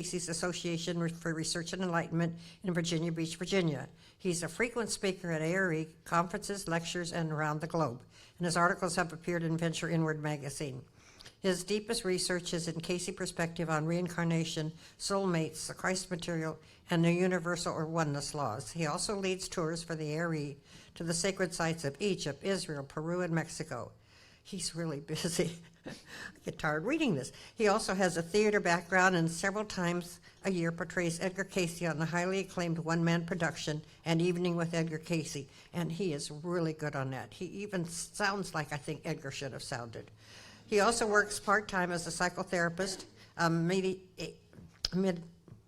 Cayce's Association for Research and Enlightenment in Virginia Beach, Virginia. He's a frequent speaker at ARE conferences, lectures, and around the globe, and his articles have appeared in Venture Inward magazine. His deepest research is in Cayce perspective on reincarnation, soulmates, the Christ material, and the universal or oneness laws. He also leads tours for the ARE to the sacred sites of Egypt, Israel, Peru, and Mexico. He's really busy. I get tired reading this. He also has a theater background and several times a year portrays Edgar Cayce on the highly acclaimed one-man production, An Evening with Edgar Cayce, and he is really good on that. He even sounds like I think Edgar should have sounded. He also works part-time as a psychotherapist,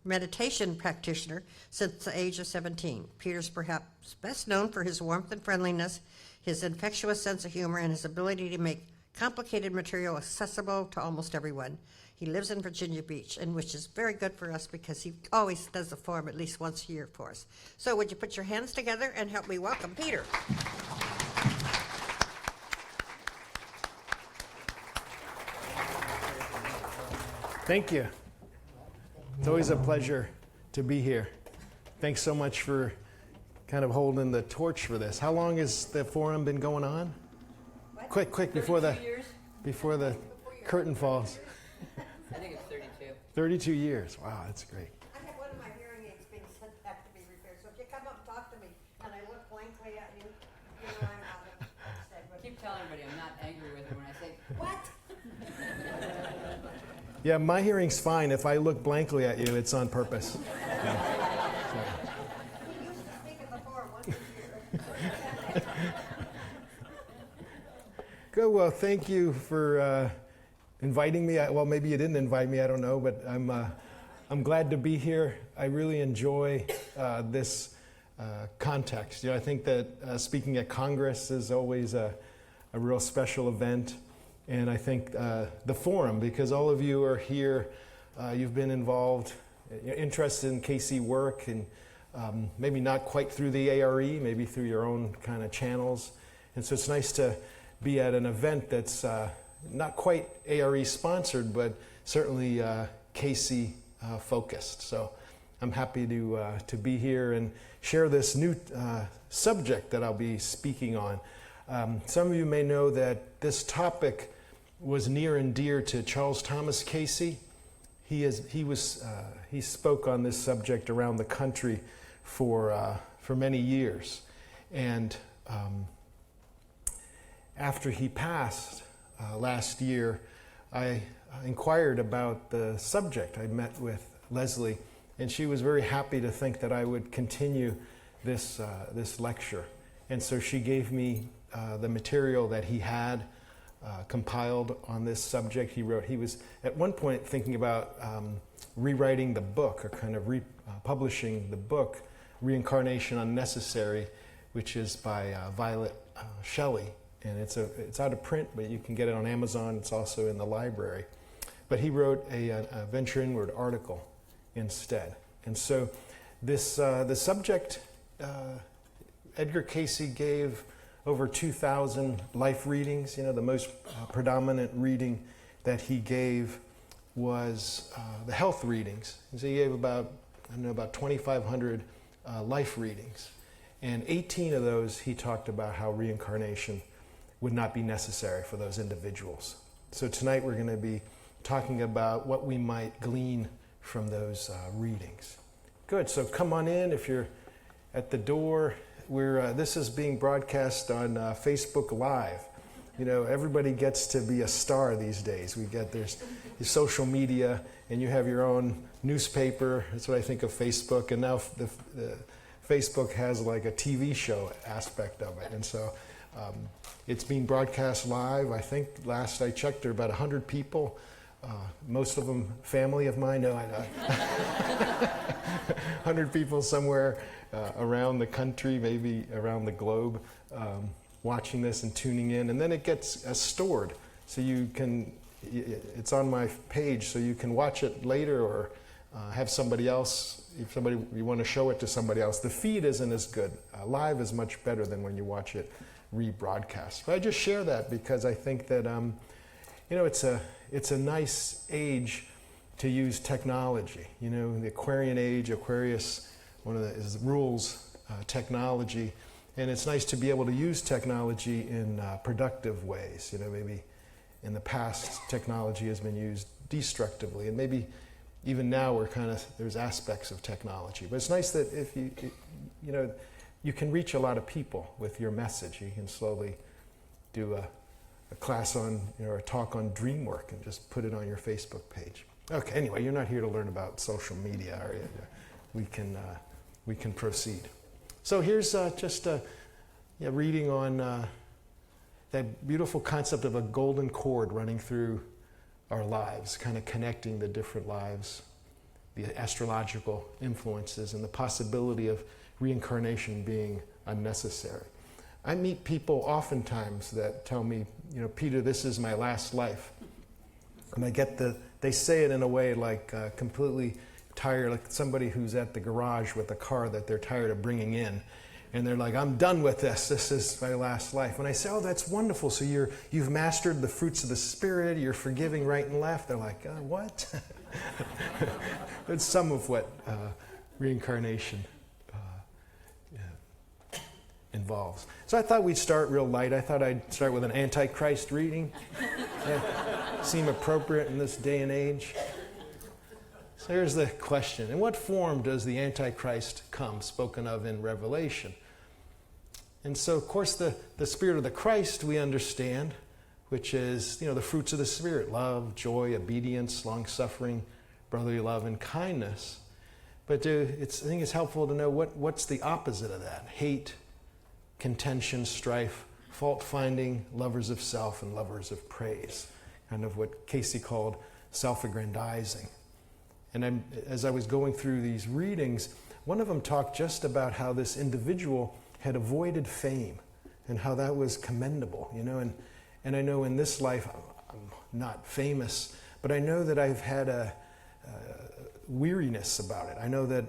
meditation practitioner since the age of 17. Peter's perhaps best known for his warmth and friendliness, his infectious sense of humor, and his ability to make complicated material accessible to almost everyone. He lives in Virginia Beach, and which is very good for us because he always does a forum at least once a year for us. So would you put your hands together and help me welcome Peter? Thank you. It's always a pleasure to be here. Thanks so much for kind of holding the torch for this. How long has the forum been going on? What? Quick, before the curtain falls. I think it's 32. 32 years. Wow, that's great. I have one of my hearing aids being sent back to be repaired, so if you come up and talk to me and I look blankly at you, you know I'm out of it. Keep telling everybody I'm not angry with her when I say, What? Yeah, my hearing's fine. If I look blankly at you, it's on purpose. He used to speak at the forum once a year. Good. Well, thank you for inviting me. Well, maybe you didn't invite me. I don't know, but I'm glad to be here. I really enjoy this context. You know, I think that speaking at Congress is always a real special event, and I think the forum, because all of you are here, you've been involved, interested in Cayce work, and maybe not quite through the ARE, maybe through your own kind of channels, and so it's nice to be at an event that's not quite ARE sponsored, but certainly Cayce focused. So I'm happy to be here and share this new subject that I'll be speaking on. Some of you may know that this topic was near and dear to Charles Thomas Cayce. He spoke on this subject around the country for many years, and after he passed last year, I inquired about the subject. I met with Leslie, and she was very happy to think that I would continue this lecture. And so she gave me the material that he had compiled on this subject. He was at one point thinking about rewriting the book, or kind of publishing the book, Reincarnation Unnecessary, which is by Violet Shelley. And it's out of print, but you can get it on Amazon. It's also in the library. But he wrote a Venture Inward article instead. And so the subject, Edgar Cayce gave over 2,000 life readings. You know, the most predominant reading that he gave was the health readings. And so he gave about 2,500 life readings. And 18 of those, he talked about how reincarnation would not be necessary for those individuals. So tonight we're going to be talking about what we might glean from those readings. Good, so come on in if you're at the door. This is being broadcast on Facebook Live. You know, everybody gets to be a star these days. There's social media, and you have your own newspaper. That's what I think of Facebook, and now the Facebook has like a TV show aspect of it, and so it's being broadcast live. I think last I checked, there are about 100 people, most of them family of mine. No, I know. 100 people somewhere around the country, maybe around the globe, watching this and tuning in. And then it gets stored. So it's on my page, so you can watch it later or have somebody else, if you want to show it to somebody else. The feed isn't as good. Live is much better than when you watch it rebroadcast. But I just share that because I think that it's a nice age to use technology. You know, the Aquarian age, Aquarius, one of the rules technology, and it's nice to be able to use technology in productive ways. You know, maybe in the past technology has been used destructively, and maybe even now we're there's aspects of technology. But it's nice that if you can reach a lot of people with your message. You can slowly do a class on, or a talk on dream work and just put it on your Facebook page. Okay, anyway, you're not here to learn about social media, are you? We can proceed. So here's just a reading on that beautiful concept of a golden cord running through our lives, kind of connecting the different lives, the astrological influences, and the possibility of reincarnation being unnecessary. I meet people oftentimes that tell me, Peter, this is my last life. And I get they say it in a way like completely tired, like somebody who's at the garage with a car that they're tired of bringing in. And they're like, I'm done with this. This is my last life. When I say, oh, that's wonderful. So you've mastered the fruits of the Spirit. You're forgiving right and left. They're like, what? That's some of what reincarnation involves. So I thought we'd start real light. I thought I'd start with an Antichrist reading. Seem appropriate in this day and age. So here's the question. In what form does the Antichrist come, spoken of in Revelation? And so, of course, the Spirit of the Christ we understand, which is, the fruits of the Spirit: love, joy, obedience, long-suffering, brotherly love, and kindness. But I think it's helpful to know what's the opposite of that: hate, contention, strife, fault-finding, lovers of self, and lovers of praise. Kind of what Cayce called self-aggrandizing. And as I was going through these readings, one of them talked just about how this individual had avoided fame and how that was commendable, and I know in this life I'm not famous, but I know that I've had a weariness about it. I know that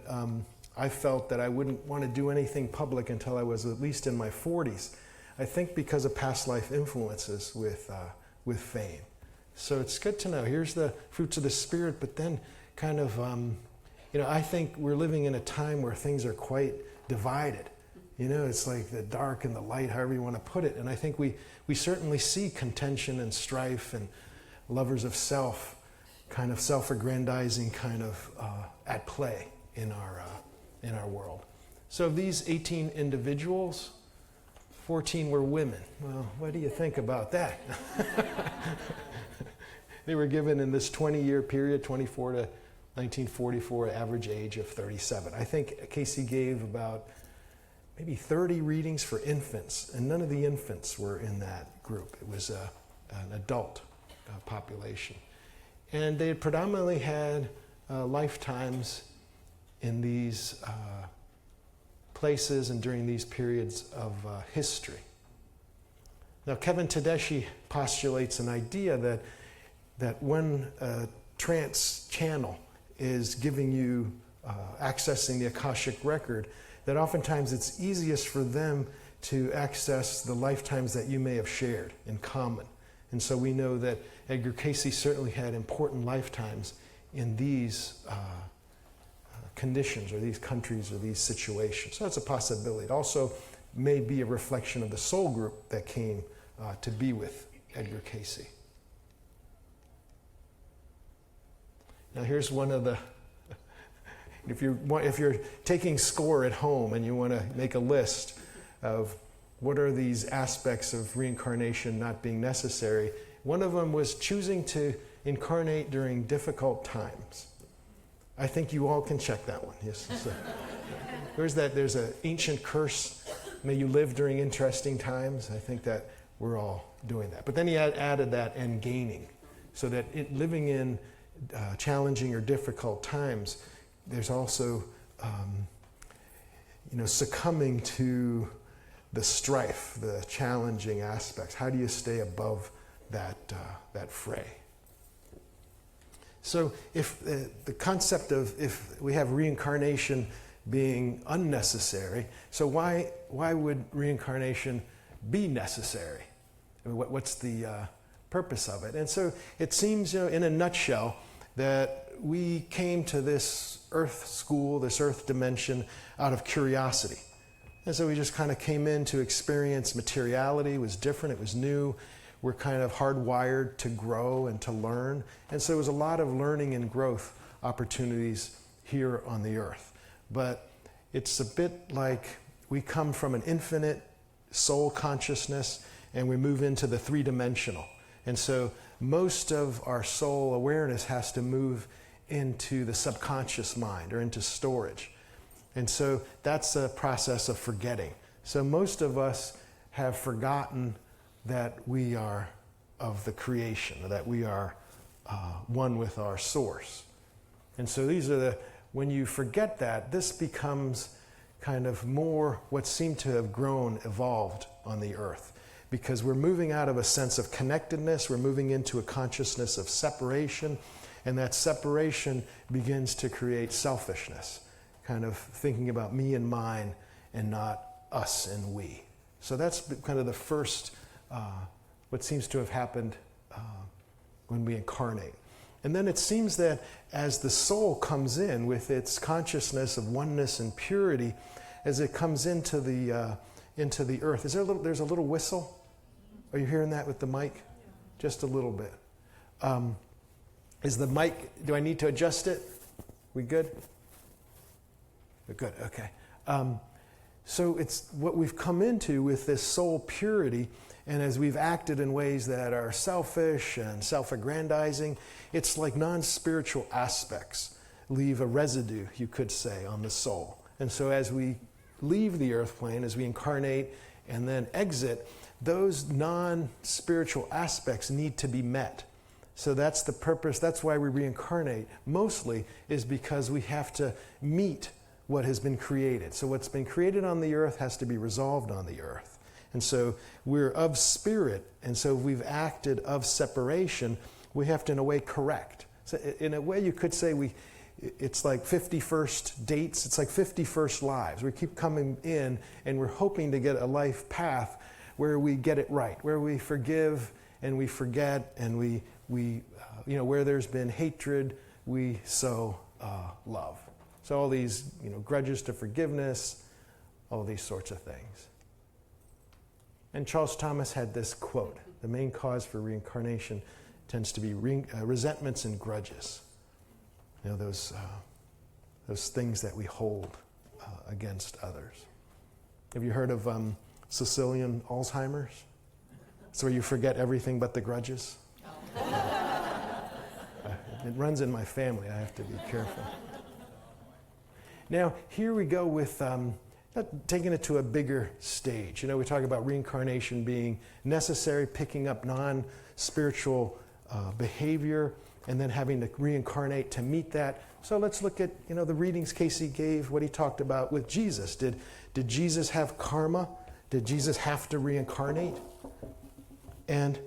I felt that I wouldn't want to do anything public until I was at least in my 40s. I think because of past life influences with fame. So it's good to know. Here's the fruits of the Spirit, but then kind of, I think we're living in a time where things are quite divided. It's like the dark and the light, however you want to put it. And I think we certainly see contention and strife and lovers of self, kind of self-aggrandizing kind of at play in our world. So of these 18 individuals, 14 were women. Well, what do you think about that? They were given in this 20-year period, 24 to 1944, average age of 37. I think Cayce gave about maybe 30 readings for infants, and none of the infants were in that group. It was an adult population. And they had predominantly had lifetimes in these places and during these periods of history. Now, Kevin Tedeschi postulates an idea that when a trance channel is giving you accessing the Akashic record, that oftentimes it's easiest for them to access the lifetimes that you may have shared in common. And so we know that Edgar Cayce certainly had important lifetimes in these conditions or these countries or these situations. So that's a possibility. It also may be a reflection of the soul group that came to be with Edgar Cayce. Now here's one of the, if you're taking score at home and you want to make a list of what are these aspects of reincarnation not being necessary, one of them was choosing to incarnate during difficult times. I think you all can check that one. Yes. So, there's an ancient curse, may you live during interesting times. I think that we're all doing that. But then he added that and gaining, so that living in challenging or difficult times, there's also succumbing to the strife, the challenging aspects. How do you stay above that fray? So if the concept of if we have reincarnation being unnecessary, so why would reincarnation be necessary? I mean, what's the purpose of it? And so it seems, in a nutshell, that we came to this earth school, this earth dimension, out of curiosity. And so we just kind of came in to experience materiality. It was different, it was new. We're kind of hardwired to grow and to learn. And so there was a lot of learning and growth opportunities here on the earth. But it's a bit like we come from an infinite soul consciousness and we move into the three-dimensional. And so most of our soul awareness has to move into the subconscious mind or into storage. And so that's a process of forgetting. So most of us have forgotten that we are of the creation, or that we are one with our source. And so when you forget that, this becomes kind of more what seemed to have grown, evolved on the earth. Because we're moving out of a sense of connectedness, we're moving into a consciousness of separation, and that separation begins to create selfishness, kind of thinking about me and mine and not us and we. So that's kind of the first, what seems to have happened when we incarnate. And then it seems that as the soul comes in with its consciousness of oneness and purity, as it comes into the earth, there's a little whistle? Are you hearing that with the mic? Just a little bit. Is the mic, do I need to adjust it? We good? We're good, okay. So it's what we've come into with this soul purity, and as we've acted in ways that are selfish and self-aggrandizing, it's like non-spiritual aspects leave a residue, you could say, on the soul. And so as we leave the earth plane, as we incarnate and then exit, those non-spiritual aspects need to be met. So that's the purpose, that's why we reincarnate, mostly is because we have to meet what has been created. So what's been created on the earth has to be resolved on the earth. And so we're of spirit, and so we've acted of separation, we have to in a way correct. So in a way you could say it's like 51st dates, it's like 51st lives. We keep coming in and we're hoping to get a life path where we get it right, where we forgive and we forget, and we where there's been hatred, we sow love. So all these, grudges to forgiveness, all these sorts of things. And Charles Thomas had this quote: the main cause for reincarnation tends to be resentments and grudges. Those things that we hold against others. Have you heard of Sicilian Alzheimer's? It's where you forget everything but the grudges. It runs in my family. I have to be careful. Now, here we go with taking it to a bigger stage. We talk about reincarnation being necessary, picking up non-spiritual behavior, and then having to reincarnate to meet that. So let's look at, the readings Cayce gave, what he talked about with Jesus. Did Jesus have karma? Did Jesus have to reincarnate? And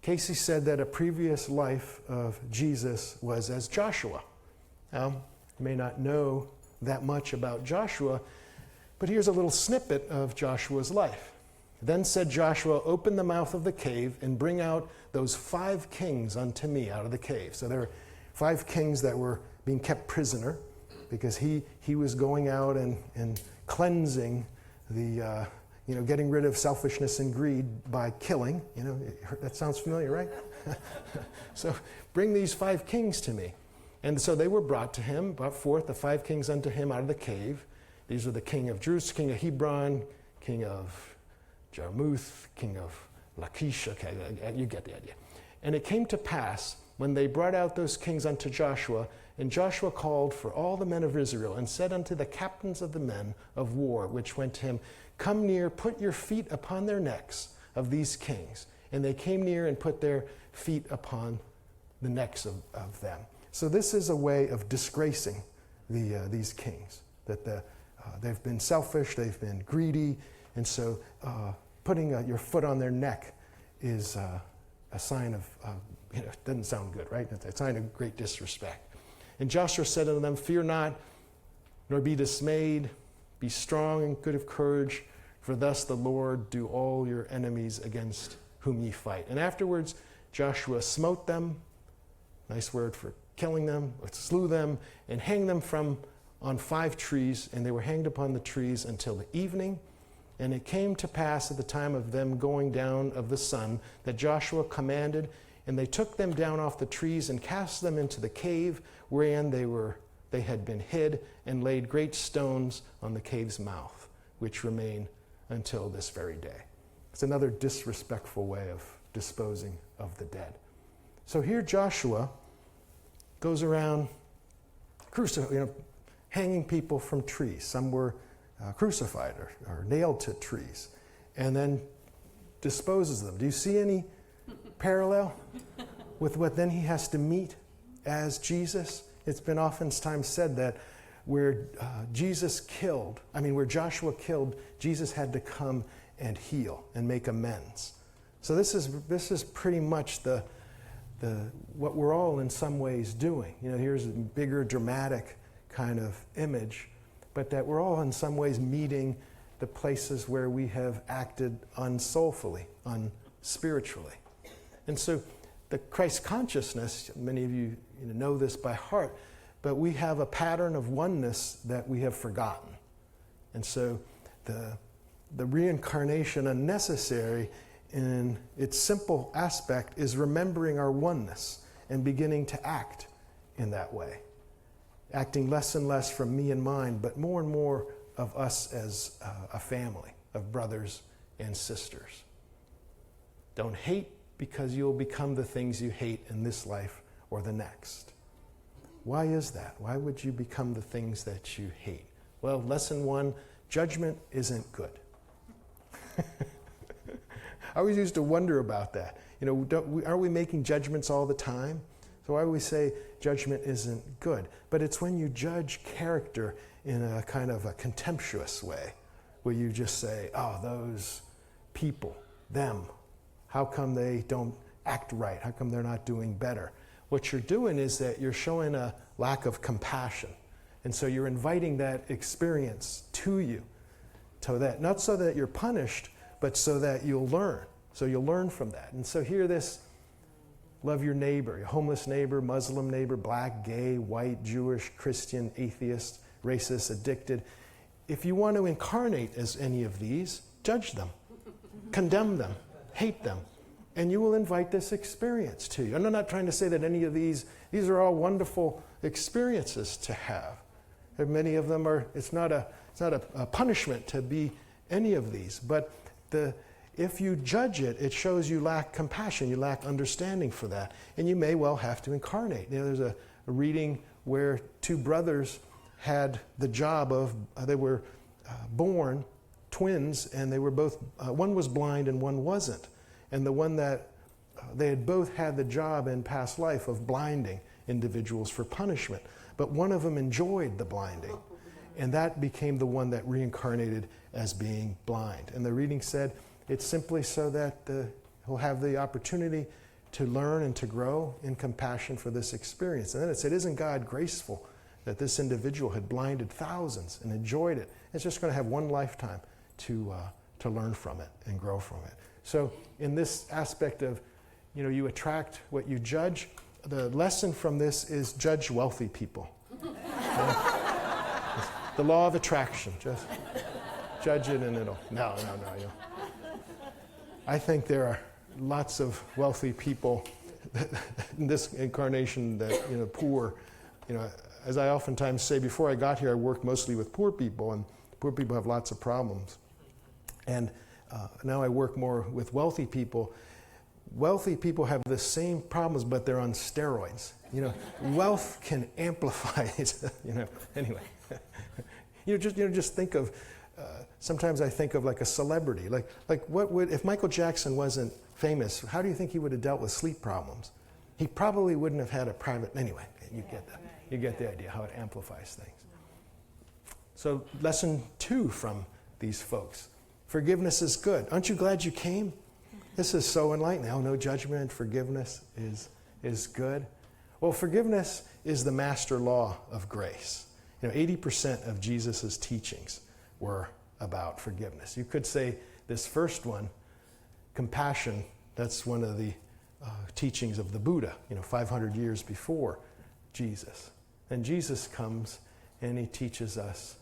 Cayce said that a previous life of Jesus was as Joshua. Now, you may not know that much about Joshua, but here's a little snippet of Joshua's life. Then said Joshua, "Open the mouth of the cave and bring out those 5 kings unto me out of the cave." So there were 5 kings that were being kept prisoner because he was going out and cleansing the, getting rid of selfishness and greed by killing. That sounds familiar, right? So bring these 5 kings to me. And so they were brought to him, brought forth the 5 kings unto him out of the cave. These are the king of Jerusalem, king of Hebron, king of Jarmuth, king of Lachish. Okay, you get the idea. And it came to pass, when they brought out those kings unto Joshua, and Joshua called for all the men of Israel, and said unto the captains of the men of war, which went to him, "Come near, put your feet upon their necks of these kings." And they came near and put their feet upon the necks of them. So this is a way of disgracing these kings, that they've been selfish, they've been greedy, and so putting your foot on their neck is a sign of, it doesn't sound good, right? It's a sign of great disrespect. And Joshua said unto them, "Fear not, nor be dismayed, be strong and good of courage, for thus the Lord do all your enemies against whom ye fight." And afterwards Joshua smote them, nice word for killing them, or slew them, and hanged them on 5 trees, and they were hanged upon the trees until the evening. And it came to pass at the time of them going down of the sun that Joshua commanded, and they took them down off the trees and cast them into the cave wherein they had been hid, and laid great stones on the cave's mouth, which remain until this very day. It's another disrespectful way of disposing of the dead. So here Joshua goes around hanging people from trees. Some were crucified or nailed to trees, and then disposes them. Do you see any parallel with what then he has to meet as Jesus? It's been oftentimes said that where Joshua killed, Jesus had to come and heal and make amends. So this is pretty much the what we're all in some ways doing. Here's a bigger dramatic kind of image, but that we're all in some ways meeting the places where we have acted unsoulfully, unspiritually. And so the Christ consciousness, many of you know this by heart, but we have a pattern of oneness that we have forgotten. And so the Reincarnation Unnecessary, in its simple aspect, is remembering our oneness and beginning to act in that way. Acting less and less from me and mine, but more and more of us as a family of brothers and sisters. Don't hate, because you'll become the things you hate in this life or the next. Why is that? Why would you become the things that you hate? Well, lesson 1, judgment isn't good. I always used to wonder about that. Aren't we making judgments all the time? So why do we say judgment isn't good? But it's when you judge character in a kind of a contemptuous way, where you just say, oh, those people, them, how come they don't act right? How come they're not doing better? What you're doing is that you're showing a lack of compassion. And so you're inviting that experience to you, not so that you're punished, but so that you'll learn. So you'll learn from that. And so here this, love your neighbor, your homeless neighbor, Muslim neighbor, black, gay, white, Jewish, Christian, atheist, racist, addicted. If you want to incarnate as any of these, judge them, condemn them, hate them, and you will invite this experience to you. And I'm not trying to say that any of these are all wonderful experiences to have. Many of them it's not a punishment to be any of these, but if you judge it, it shows you lack compassion, you lack understanding for that, and you may well have to incarnate. There's a reading where 2 brothers had the job of, they were born twins, and they were both, one was blind and one wasn't. And the one that, they had both had the job in past life of blinding individuals for punishment, but one of them enjoyed the blinding, and that became the one that reincarnated as being blind. And the reading said, it's simply so that he'll have the opportunity to learn and to grow in compassion for this experience. And then it said, isn't God graceful that this individual had blinded thousands and enjoyed it? It's just going to have one lifetime to learn from it and grow from it. So in this aspect of, you attract what you judge, the lesson from this is judge wealthy people. The law of attraction. Just judge it and it'll... No. I think there are lots of wealthy people in this incarnation that, poor. As I oftentimes say, before I got here, I worked mostly with poor people, and poor people have lots of problems. And now I work more with wealthy people. Wealthy people have the same problems, but they're on steroids. Wealth can amplify it. Anyway, just think of. Sometimes I think of like a celebrity. Like what would, if Michael Jackson wasn't famous, how do you think he would have dealt with sleep problems? He probably wouldn't have had a private. Anyway, you get the idea how it amplifies things. So lesson 2 from these folks. Forgiveness is good. Aren't you glad you came? This is so enlightening. Oh, no judgment, forgiveness is good. Well, forgiveness is the master law of grace. 80% of Jesus' teachings were about forgiveness. You could say this first one, compassion, that's one of the teachings of the Buddha, 500 years before Jesus. And Jesus comes and he teaches us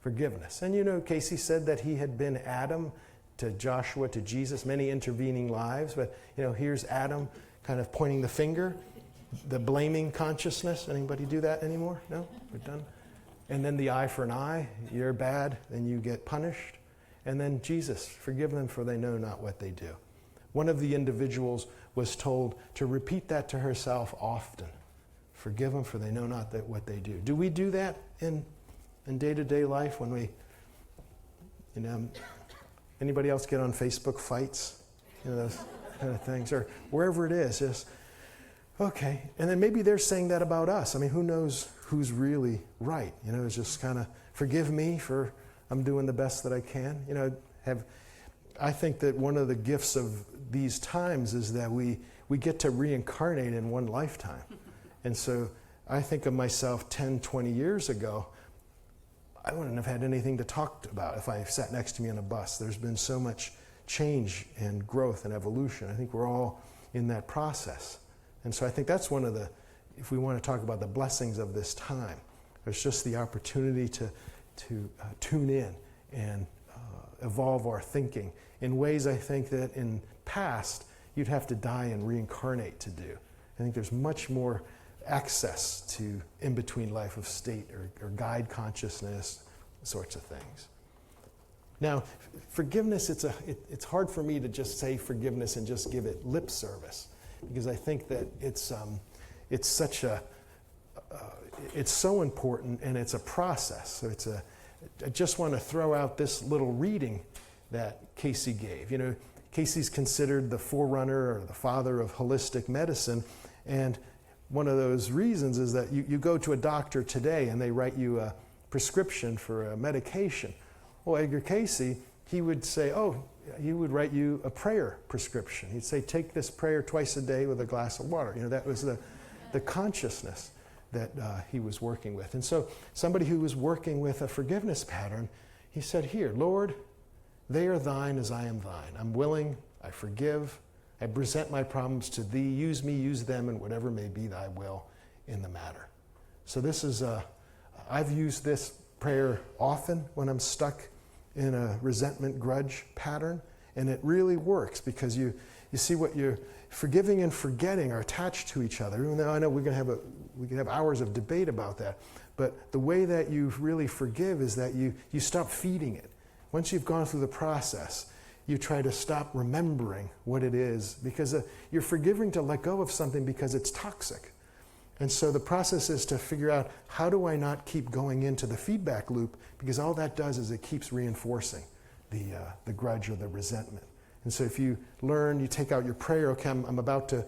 forgiveness. And you know, Cayce said that he had been Adam to Joshua to Jesus, many intervening lives. But, you know, here's Adam kind of pointing the finger, the blaming consciousness. Anybody do that anymore? No? We're done? And then the eye for an eye. You're bad, then you get punished. And then Jesus, forgive them for they know not what they do. One of the individuals was told to repeat that to herself often. Forgive them for they know not that what they do. Do we do that in day-to-day life when we, you know, anybody else get on Facebook fights? You know, those kind of things. Or wherever it is, just, okay. And then maybe they're saying that about us. I mean, who knows who's really right? You know, it's just kind of, forgive me for I'm doing the best that I can. You know, I think that one of the gifts of these times is that we get to reincarnate in one lifetime. And so I think of myself 10, 20 years ago, I wouldn't have had anything to talk about if I sat next to me on a bus. There's been so much change and growth and evolution. I think we're all in that process. And so I think that's one of the, if we want to talk about the blessings of this time, there's just the opportunity to tune in and evolve our thinking in ways I think that in past you'd have to die and reincarnate to do. I think there's much more access to in-between life of state or guide consciousness, sorts of things. Now, forgiveness, it's hard for me to just say forgiveness and just give it lip service, because I think that it's such a, it's so important and it's a process. So I just want to throw out this little reading that Cayce gave. You know, Cayce's considered the forerunner or the father of holistic medicine, and one of those reasons is that you go to a doctor today and they write you a prescription for a medication. Well, Edgar Cayce, he would say, he would write you a prayer prescription. He'd say, take this prayer twice a day with a glass of water. You know, that was the consciousness that he was working with. And so somebody who was working with a forgiveness pattern, he said, here, Lord, they are thine as I am thine. I'm willing, I forgive, I present my problems to thee. Use me, use them, and whatever may be thy will in the matter. So this is, I've used this prayer often when I'm stuck in a resentment grudge pattern, and it really works because you see what you're forgiving and forgetting are attached to each other. Even though I know we can have hours of debate about that, but the way that you really forgive is that you stop feeding it. Once you've gone through the process, you try to stop remembering what it is, because you're forgiving to let go of something because it's toxic. And so the process is to figure out, how do I not keep going into the feedback loop, because all that does is it keeps reinforcing the grudge or the resentment. And so if you learn, you take out your prayer, okay, I'm about to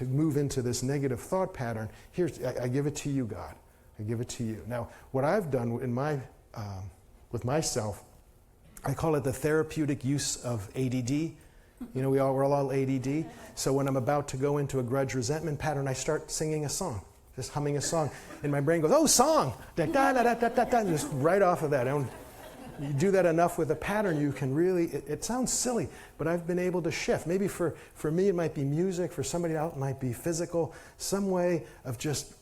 move into this negative thought pattern. I give it to you, God. I give it to you. Now, what I've done in with myself, I call it the therapeutic use of ADD. You know, we're all ADD. So when I'm about to go into a grudge resentment pattern, I start singing a song, just humming a song. And my brain goes, oh, song! Da, da, da, da, da, da, and just right off of that. You do that enough with a pattern, you can really, it sounds silly, but I've been able to shift. Maybe for me it might be music, for somebody else it might be physical, some way of just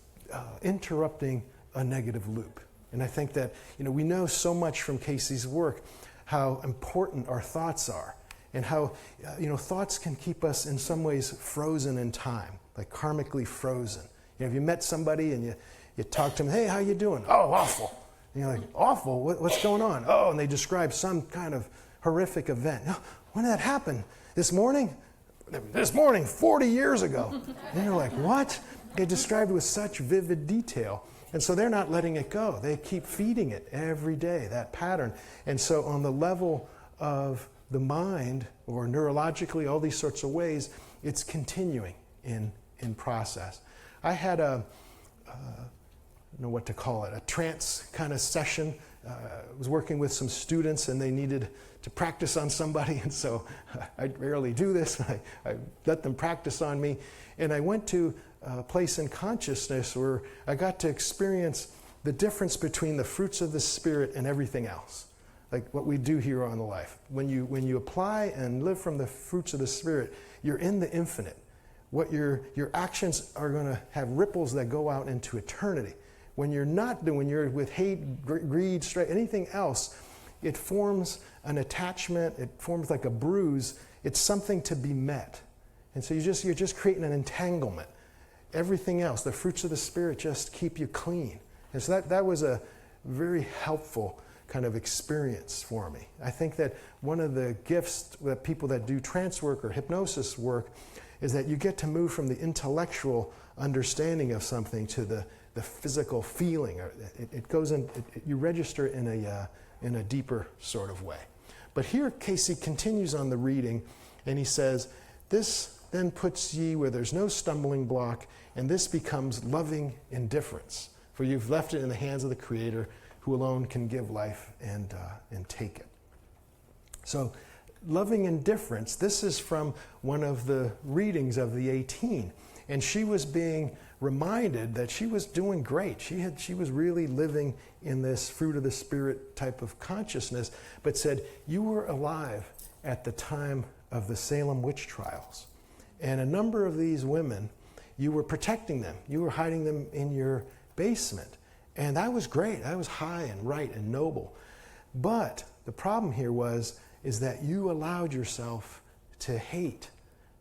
interrupting a negative loop. And I think that, you know, we know so much from Cayce's work how important our thoughts are, and how, thoughts can keep us in some ways frozen in time, like karmically frozen. You know, if you met somebody and you talk to them, hey, how you doing? Oh, awful. And you're like, awful? What's going on? Oh, and they describe some kind of horrific event. Oh, when did that happen? This morning? This morning, 40 years ago. And you're like, what? They described it with such vivid detail. And so they're not letting it go. They keep feeding it every day, that pattern. And so on the level of the mind, or neurologically, all these sorts of ways, it's continuing in process. I had I don't know what to call it, a trance kind of session. I was working with some students and they needed to practice on somebody, and so I rarely do this. I let them practice on me. And I went to a place in consciousness where I got to experience the difference between the fruits of the Spirit and everything else, like what we do here on the life. When you apply and live from the fruits of the Spirit, you're in the infinite. what your actions are going to have ripples that go out into eternity. When you're not doing, when you're with hate, greed, strife, anything else, it forms an attachment, it forms like a bruise. It's something to be met. And so you're just creating an entanglement. Everything else, the fruits of the Spirit, just keep you clean. And so that was a very helpful kind of experience for me. I think that one of the gifts that people that do trance work or hypnosis work is that you get to move from the intellectual understanding of something to the physical feeling. It goes in, you register in a deeper sort of way. But here Cayce continues on the reading, and he says, "This then puts ye where there's no stumbling block, and this becomes loving indifference. For you've left it in the hands of the Creator, who alone can give life and take it." So, loving indifference, this is from one of the readings of the 18. And she was being reminded that she was doing great. She was really living in this fruit of the Spirit type of consciousness, but said, you were alive at the time of the Salem witch trials. And a number of these women, you were protecting them. You were hiding them in your basement. And that was great. That was high and right and noble. But the problem here is that you allowed yourself to hate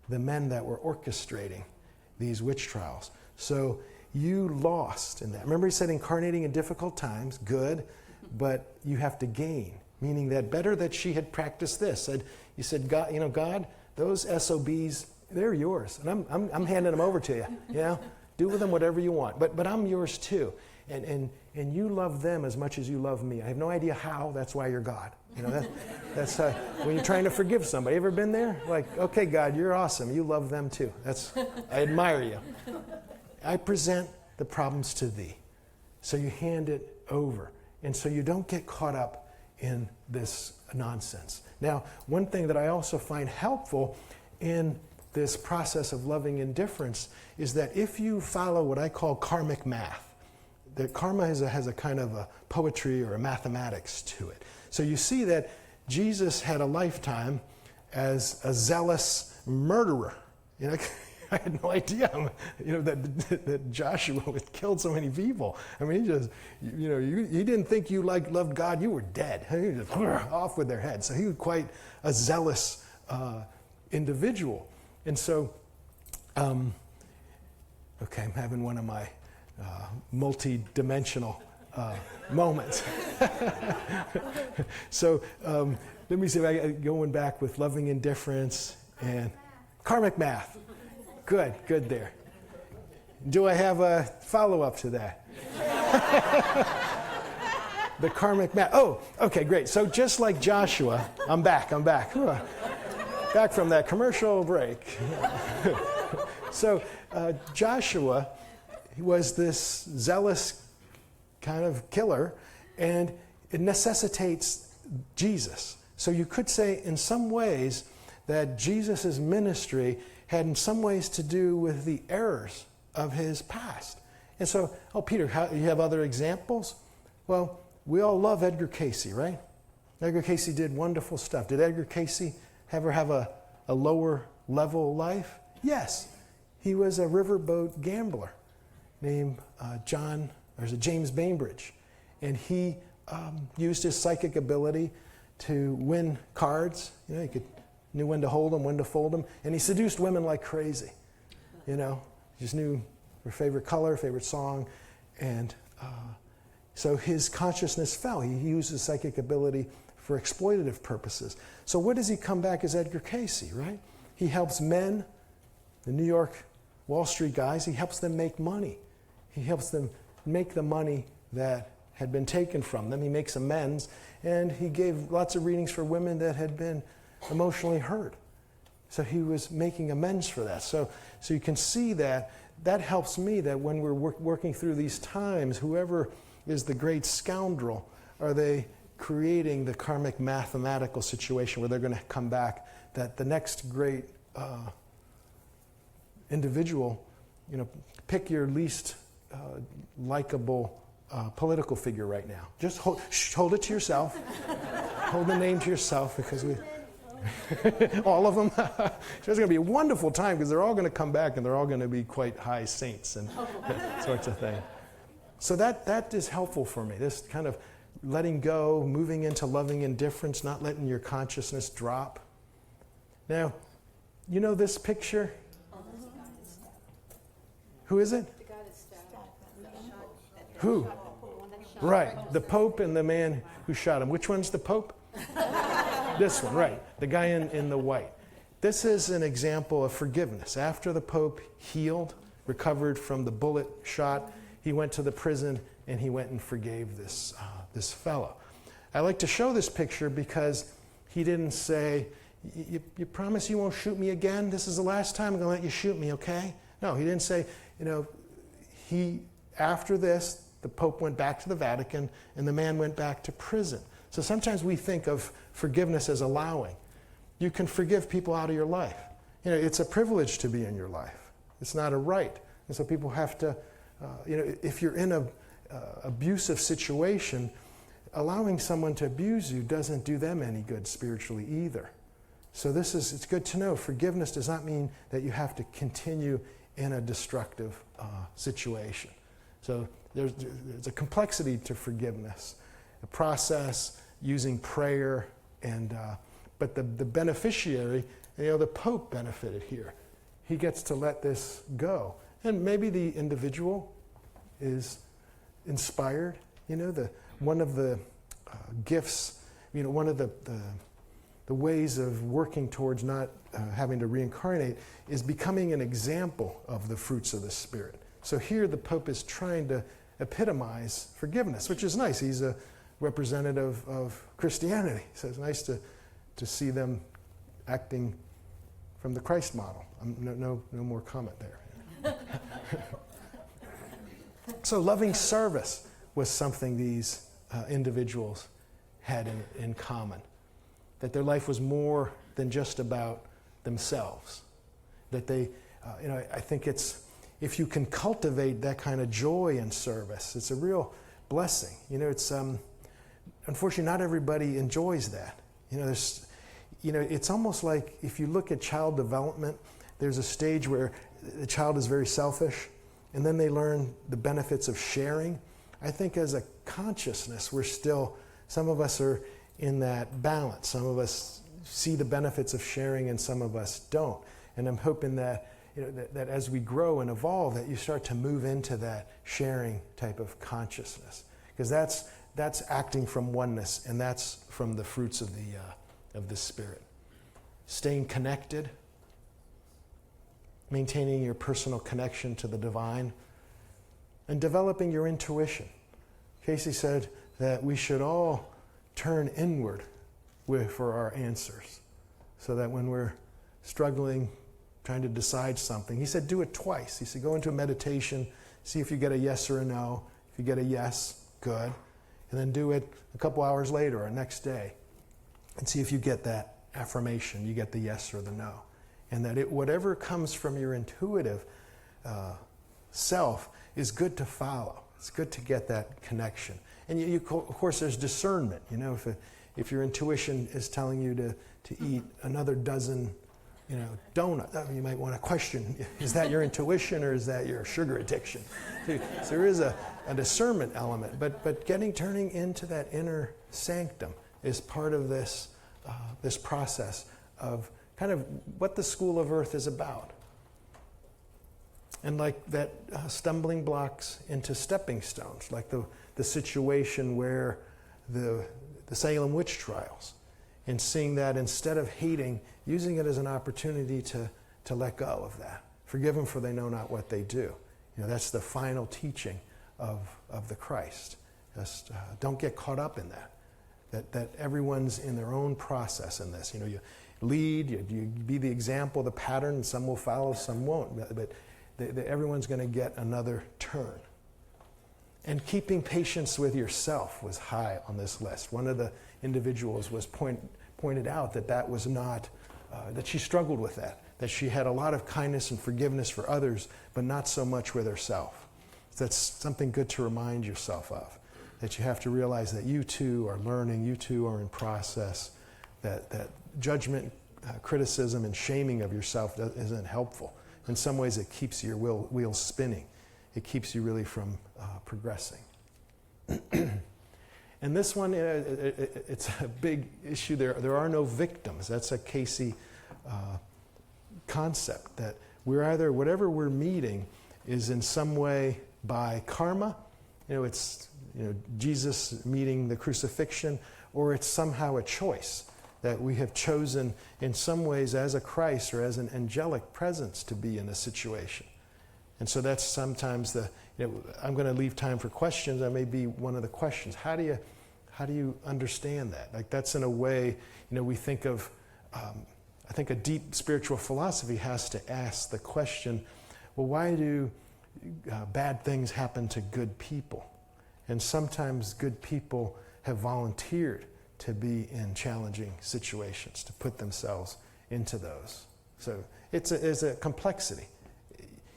the men that were orchestrating these witch trials. So you lost in that. Remember he said incarnating in difficult times, good, but you have to gain. Meaning that better that she had practiced this. You said, God, God, those SOBs, they're yours. And I'm handing them over to you. Do with them whatever you want. But I'm yours too. And you love them as much as you love me. I have no idea how. That's why you're God. That's when you're trying to forgive somebody. Ever been there? Like, okay, God, you're awesome. You love them too. I admire you. I present the problems to thee. So you hand it over. And so you don't get caught up in this nonsense. Now, one thing that I also find helpful in this process of loving indifference is that if you follow what I call karmic math, that karma has a kind of a poetry or a mathematics to it. So you see that Jesus had a lifetime as a zealous murderer. I had no idea, that Joshua had killed so many people. I mean, you didn't think you loved God, you were dead. He was just off with their heads. So he was quite a zealous individual. And so, I'm having one of my multi-dimensional moments. So let me see if I going back with loving indifference and karmic math. Good there. Do I have a follow-up to that? The karmic math. Oh, okay, great. So just like Joshua, I'm back. Back from that commercial break. So Joshua was this zealous kind of killer, and it necessitates Jesus. So you could say in some ways that Jesus' ministry had in some ways to do with the errors of his past. And so, Peter, you have other examples? Well, we all love Edgar Cayce, right? Edgar Cayce did wonderful stuff. Did Edgar Cayce ever have a lower level life? Yes. He was a riverboat gambler named James Bainbridge. And he used his psychic ability to win cards. He knew when to hold them, when to fold them. And he seduced women like crazy. Just knew their favorite color, favorite song. And so his consciousness fell. He used his psychic ability for exploitative purposes. So what does he come back as Edgar Cayce, right? He helps men, the New York Wall Street guys, he helps them make money. He helps them make the money that had been taken from them. He makes amends, and he gave lots of readings for women that had been emotionally hurt. So he was making amends for that. So you can see that helps me, that when we're working through these times, whoever is the great scoundrel, are they creating the karmic mathematical situation where they're going to come back, that the next great individual, pick your least likable political figure right now. Just hold it to yourself. Hold the name to yourself, because All of them? It's going to be a wonderful time because they're all going to come back and they're all going to be quite high saints and that sorts of thing. So that is helpful for me, this kind of letting go, moving into loving indifference, not letting your consciousness drop. Now, you know this picture? Who is it? Who? Right, the Pope and the man who shot him. Which one's the Pope? This one, right. The guy in the white. This is an example of forgiveness. After the Pope healed, recovered from the bullet shot, he went to the prison and he went and forgave this fellow. I like to show this picture because he didn't say, you promise you won't shoot me again? This is the last time I'm going to let you shoot me, okay? No, he didn't say, after this, the Pope went back to the Vatican and the man went back to prison. So sometimes we think of forgiveness as allowing. You can forgive people out of your life. It's a privilege to be in your life. It's not a right. And so people have to, if you're in an abusive situation, allowing someone to abuse you doesn't do them any good spiritually either. So it's good to know forgiveness does not mean that you have to continue in a destructive situation. So there's a complexity to forgiveness, a process using prayer, but the beneficiary, the Pope benefited here. He gets to let this go, and maybe the individual is inspired. One of the gifts, one of the ways of working towards not having to reincarnate is becoming an example of the fruits of the Spirit. So here the Pope is trying to epitomize forgiveness, which is nice. He's a representative of Christianity. So it's nice to see them acting from the Christ model. No more comment there. So loving service was something these individuals had in common. That their life was more than just about themselves. That they, I think if you can cultivate that kind of joy in service, it's a real blessing. It's unfortunately not everybody enjoys that. It's almost like if you look at child development, there's a stage where the child is very selfish, and then they learn the benefits of sharing. I think as a consciousness, some of us are in that balance. Some of us see the benefits of sharing and some of us don't. And I'm hoping that that as we grow and evolve, that you start to move into that sharing type of consciousness. Because that's acting from oneness, and that's from the fruits of the Spirit. Staying connected, maintaining your personal connection to the divine, and developing your intuition. Cayce said that we should all turn inward for our answers, so that when we're struggling, trying to decide something, he said do it twice. He said go into a meditation, see if you get a yes or a no. If you get a yes, good. And then do it a couple hours later or next day and see if you get that affirmation, you get the yes or the no. And that whatever comes from your intuitive self is good to follow. It's good to get that connection. And of course, there's discernment. If your intuition is telling you to eat another dozen, donut, you might want to question: is that your intuition or is that your sugar addiction? So there is a discernment element, but turning into that inner sanctum is part of this process of kind of what the School of Earth is about. And like that, stumbling blocks into stepping stones, like the situation where the Salem witch trials, and seeing that instead of hating, using it as an opportunity to let go of that. Forgive them, for they know not what they do. That's the final teaching of the Christ. Just don't get caught up in that everyone's in their own process in this. You lead, you be the example, the pattern, and some will follow, some won't. But everyone's going to get another turn. And keeping patience with yourself was high on this list. One of the individuals was pointed out that was not, that she struggled with that she had a lot of kindness and forgiveness for others, but not so much with herself. That's something good to remind yourself of, that you have to realize that you too are learning, you too are in process, that judgment, criticism, and shaming of yourself isn't helpful. In some ways, it keeps your wheels spinning. It keeps you really from progressing. And this one, it's a big issue. There are no victims. That's a Cayce concept, that we're either, whatever we're meeting is in some way by karma. It's Jesus meeting the crucifixion, or it's somehow a choice that we have chosen in some ways as a Christ or as an angelic presence to be in a situation. And so that's sometimes I'm going to leave time for questions. That may be one of the questions. How do you understand that? Like, that's in a way, we think of, I think a deep spiritual philosophy has to ask the question, well, why do bad things happen to good people? And sometimes good people have volunteered to be in challenging situations, to put themselves into those. So it's a complexity.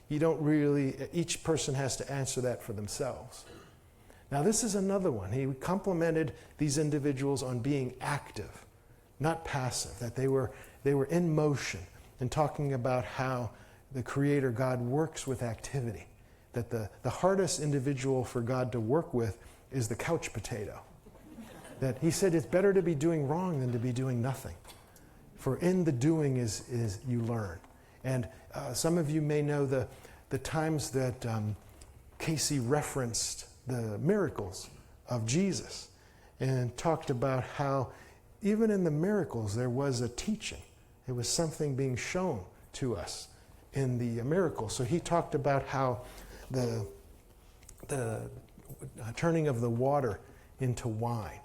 Each person has to answer that for themselves. Now, this is another one. He complimented these individuals on being active, not passive, that they were in motion, and talking about how the Creator God works with activity, that the hardest individual for God to work with is the couch potato. That he said it's better to be doing wrong than to be doing nothing. For in the doing is you learn. And some of you may know the times that Cayce referenced the miracles of Jesus and talked about how even in the miracles there was a teaching. It was something being shown to us in the miracles. So he talked about how the turning of the water into wine.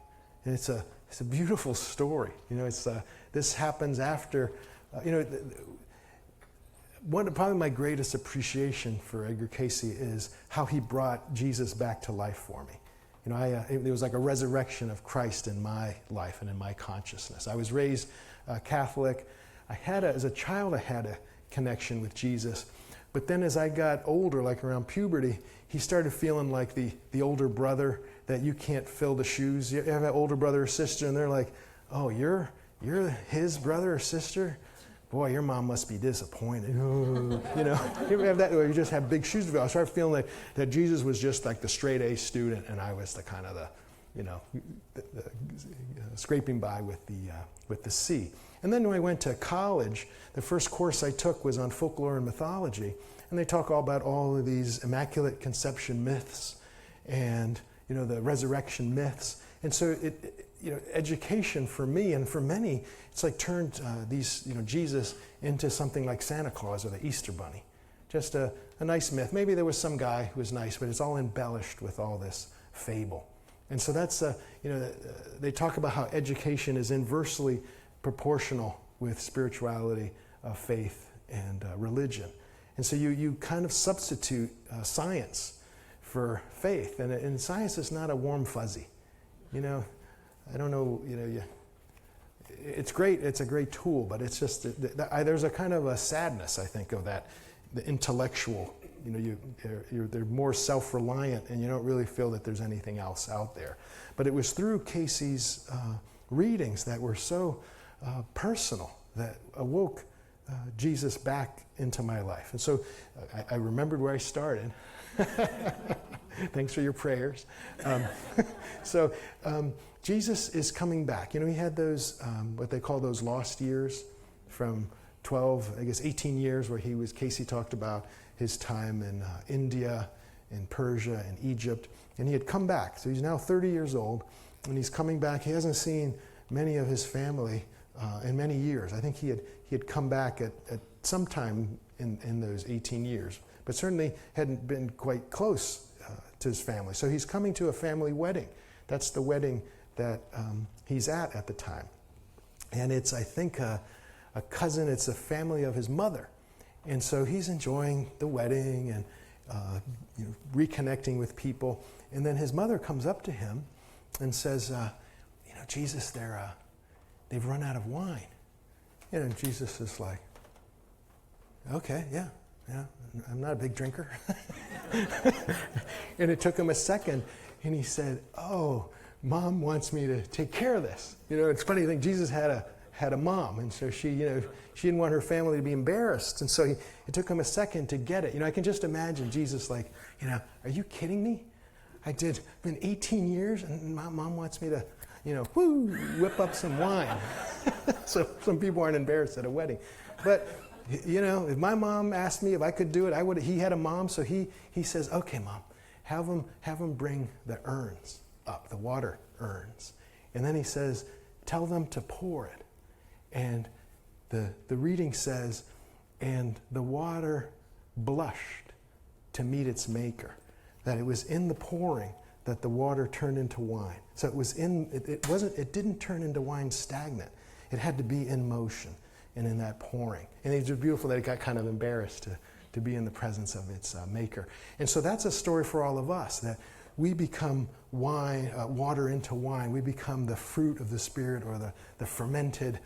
And it's a beautiful story. This happens after, probably my greatest appreciation for Edgar Cayce is how he brought Jesus back to life for me. There was like a resurrection of Christ in my life and in my consciousness. I was raised Catholic. As a child, I had a connection with Jesus. But then as I got older, like around puberty, he started feeling like the older brother that you can't fill the shoes. You have an older brother or sister, and they're like, oh, you're his brother or sister? Boy, your mom must be disappointed. You ever have that, or you just have big shoes to fill? I started feeling like that Jesus was just like the straight A student, and I was the kind of the scraping by with the C. And then when I went to college, the first course I took was on folklore and mythology, and they talk all about all of these Immaculate Conception myths and the resurrection myths. And so education for me and for many, it's like turned Jesus into something like Santa Claus or the Easter Bunny. Just a nice myth. Maybe there was some guy who was nice, but it's all embellished with all this fable. And so that's, they talk about how education is inversely proportional with spirituality, faith, and religion. And so you kind of substitute science for faith. And science is not a warm fuzzy. I don't know, it's great, it's a great tool, but it's just, there's a kind of a sadness, I think, of that, the intellectual, they're more self-reliant, and you don't really feel that there's anything else out there. But it was through Cayce's readings that were so personal, that awoke Jesus back into my life. And so I remembered where I started. Thanks for your prayers. Jesus is coming back. He had those, what they call those lost years from 18 years where Cayce talked about his time in India, in Persia, and Egypt. And he had come back. So he's now 30 years old, and he's coming back. He hasn't seen many of his family in many years. I think he had come back at some time in those 18 years, but certainly hadn't been quite close to his family. So he's coming to a family wedding. That's the wedding that he's at the time. And it's, I think, a cousin, it's a family of his mother. And so he's enjoying the wedding and reconnecting with people. And then his mother comes up to him and says, Jesus, they've run out of wine. And Jesus is like, okay, yeah, I'm not a big drinker. And it took him a second, and he said, oh, Mom wants me to take care of this. It's funny, I think Jesus had had a mom, and so she didn't want her family to be embarrassed, and so it took him a second to get it. I can just imagine Jesus like, are you kidding me? Been 18 years, and my mom wants me to, whip up some wine. So some people aren't embarrassed at a wedding. But, if my mom asked me if I could do it, I would. He had a mom, so he says, okay, Mom, have him bring the urns up, the water urns. And then he says, tell them to pour it. And the reading says, and the water blushed to meet its maker. That it was in the pouring that the water turned into wine. So it didn't turn into wine stagnant. It had to be in motion and in that pouring. And it was beautiful that it got kind of embarrassed to be in the presence of its maker. And so that's a story for all of us, that we become wine, water into wine. We become the fruit of the Spirit, or the fermented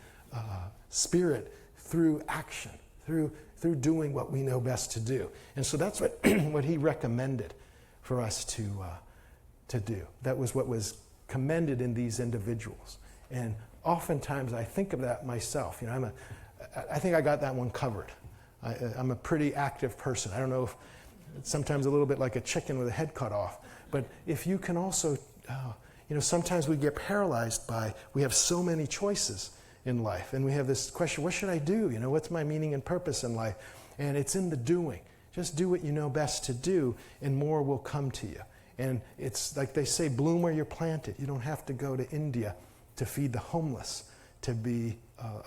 Spirit, through action, through doing what we know best to do. And so that's what he recommended for us to do. That was what was commended in these individuals. And oftentimes I think of that myself. I think I got that one covered. I'm a pretty active person. I don't know if it's sometimes a little bit like a chicken with a head cut off. But if you can also, sometimes we get paralyzed by, we have so many choices in life. And we have this question, what should I do? What's my meaning and purpose in life? And it's in the doing. Just do what you know best to do, and more will come to you. And it's like they say, bloom where you're planted. You don't have to go to India to feed the homeless, to be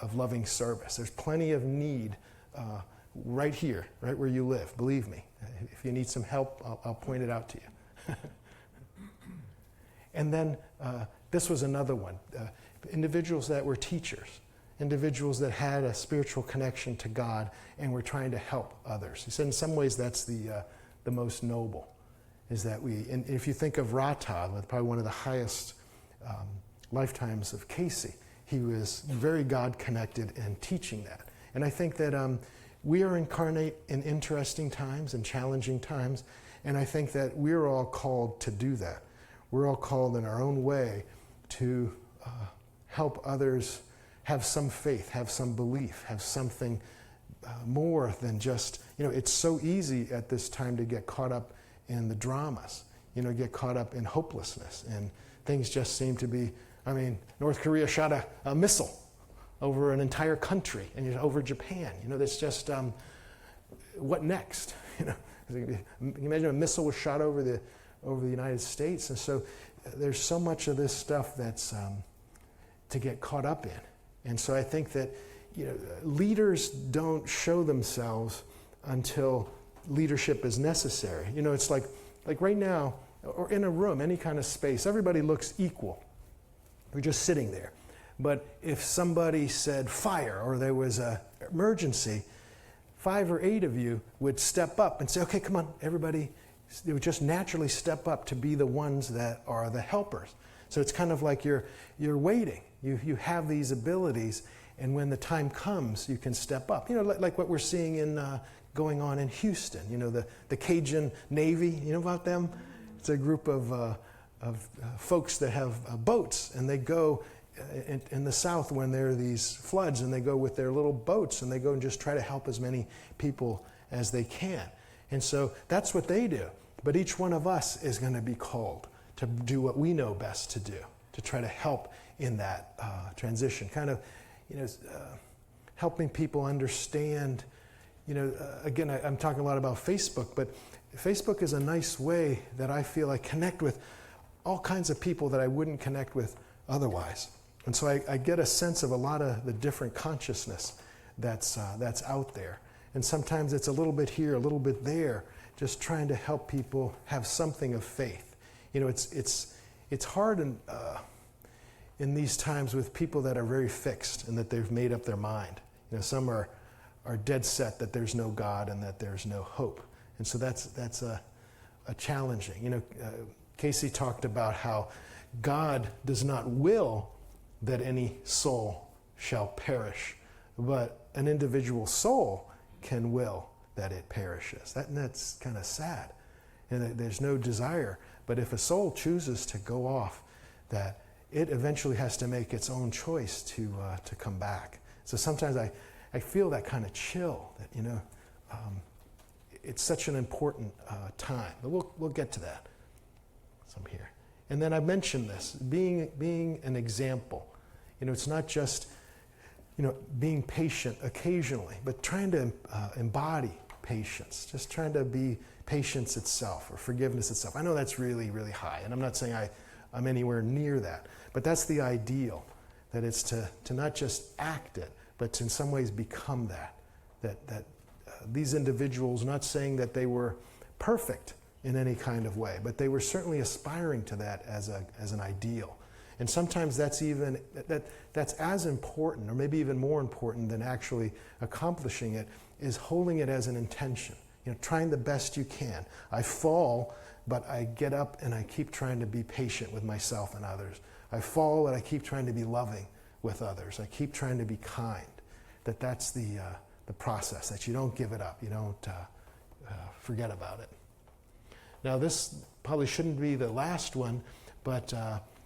of loving service. There's plenty of need right here, right where you live. Believe me. If you need some help, I'll point it out to you. And then this was another one. Individuals that were teachers. Individuals that had a spiritual connection to God and were trying to help others. He said in some ways that's the most noble, is that and if you think of Rata, probably one of the highest lifetimes of Cayce, he was very God-connected and teaching that. And I think that we are incarnate in interesting times and challenging times, and I think that we're all called to do that. We're all called in our own way to help others have some faith, have some belief, have something more than just, it's so easy at this time to get caught up in the dramas, get caught up in hopelessness. And things just seem to be, North Korea shot a missile over an entire country and over Japan. That's just, what next? You imagine a missile was shot over the United States. And so there's so much of this stuff that's to get caught up in. And so I think that leaders don't show themselves until leadership is necessary. It's like right now, or in a room, any kind of space, everybody looks equal. We're just sitting there. But if somebody said fire, or there was an emergency, 5 or 8 of you would step up and say, okay, come on, everybody. They would just naturally step up to be the ones that are the helpers. So it's kind of like you're waiting. You have these abilities, and when the time comes, you can step up. Like what we're seeing going on in Houston. The Cajun Navy. You know about them? It's a group of folks that have boats, and they go in the South when there are these floods, and they go with their little boats, and they go and just try to help as many people as they can. And so that's what they do. But each one of us is going to be called to do what we know best to do, to try to help in that transition, kind of, helping people understand. Again, I'm talking a lot about Facebook, but Facebook is a nice way that I feel I connect with all kinds of people that I wouldn't connect with otherwise. And so I get a sense of a lot of the different consciousness that's out there. And sometimes it's a little bit here, a little bit there, just trying to help people have something of faith. It's hard in these times with people that are very fixed and that they've made up their mind. Some are dead set that there's no God and that there's no hope. And so that's a challenging. Cayce talked about how God does not will that any soul shall perish, but an individual soul can will that it perishes. That's kind of sad. And there's no desire. But if a soul chooses to go off, that it eventually has to make its own choice to come back. So sometimes I feel that kind of chill that, it's such an important time. But we'll get to that. So I'm here. And then I mentioned this, being an example. It's not just, being patient occasionally, but trying to embody patience, just trying to be patience itself or forgiveness itself. I know that's really, really high, and I'm not saying I'm anywhere near that, but that's the ideal, that it's to not just act it, but to in some ways become that these individuals, not saying that they were perfect in any kind of way, but they were certainly aspiring to that as an ideal. And sometimes that's as important, or maybe even more important than actually accomplishing it, is holding it as an intention. Trying the best you can. I fall, but I get up and I keep trying to be patient with myself and others. I fall, but I keep trying to be loving with others. I keep trying to be kind. That's the process, that you don't give it up. You don't forget about it. Now, this probably shouldn't be the last one, but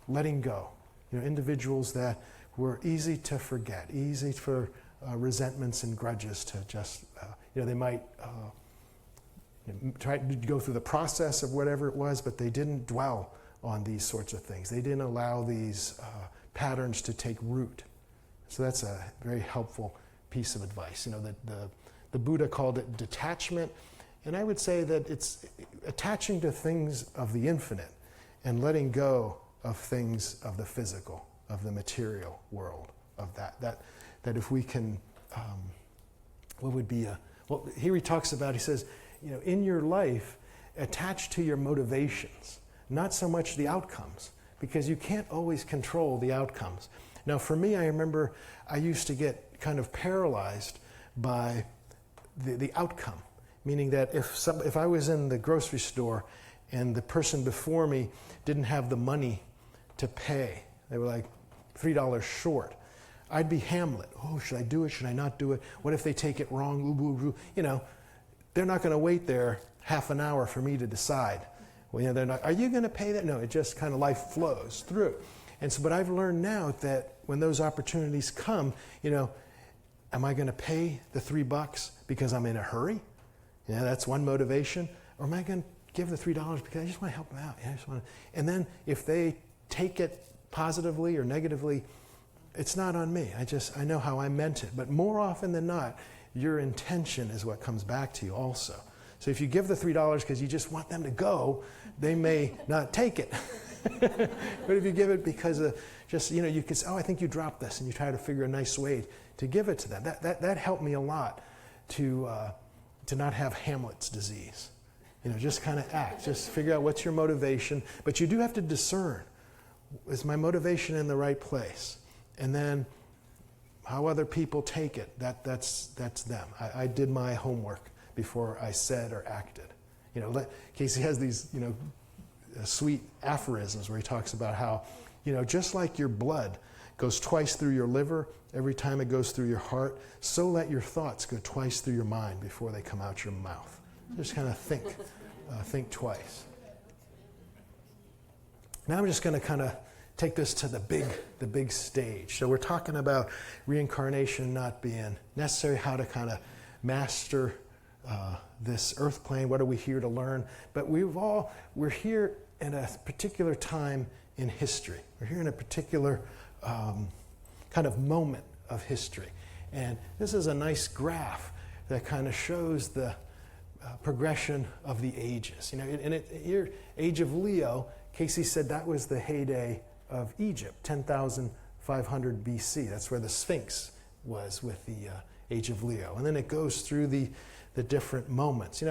letting go. Individuals that were easy to forget, easy for resentments and grudges to just, they might try to go through the process of whatever it was, but they didn't dwell on these sorts of things. They didn't allow these patterns to take root. So that's a very helpful piece of advice. The Buddha called it detachment, and I would say that it's attaching to things of the infinite and letting go of things of the physical, of the material world, of that if we can, what would be well, here he talks about, he says, in your life, attach to your motivations, not so much the outcomes, because you can't always control the outcomes. Now, for me, I remember I used to get kind of paralyzed by the outcome, meaning that if I was in the grocery store and the person before me didn't have the money to pay, they were like $3 short, I'd be Hamlet. Oh, should I do it? Should I not do it? What if they take it wrong? Ooh, ooh, ooh. They're not going to wait there half an hour for me to decide. Well, they're not. Are you going to pay that? No, it just kind of life flows through. And so, but I've learned now that when those opportunities come, am I going to pay the $3 because I'm in a hurry? That's one motivation. Or am I going to give the $3 because I just want to help them out? I just want to. And then if they take it positively or negatively, it's not on me. I know how I meant it. But more often than not, your intention is what comes back to you also. So if you give the $3 because you just want them to go, they may not take it. But if you give it because of just, you can say, oh, I think you dropped this, and you try to figure a nice way to give it to them. That helped me a lot to not have Hamlet's disease. Just kind of act. Just figure out what's your motivation. But you do have to discern, is my motivation in the right place? And then how other people take it, that's them. I did my homework before I said or acted. Cayce has these, sweet aphorisms where he talks about how, just like your blood goes twice through your liver every time it goes through your heart, so let your thoughts go twice through your mind before they come out your mouth. Just kind of think twice. Now I'm just going to kind of take this to the big stage. So we're talking about reincarnation not being necessary, how to kind of master this earth plane. What are we here to learn? But we're here in a particular time in history. We're here in a particular kind of moment of history. And this is a nice graph that kind of shows the progression of the ages. Here, age of Leo, Cayce said that was the heyday of Egypt, 10,500 BC. That's where the Sphinx was with the age of Leo. And then it goes through the different moments.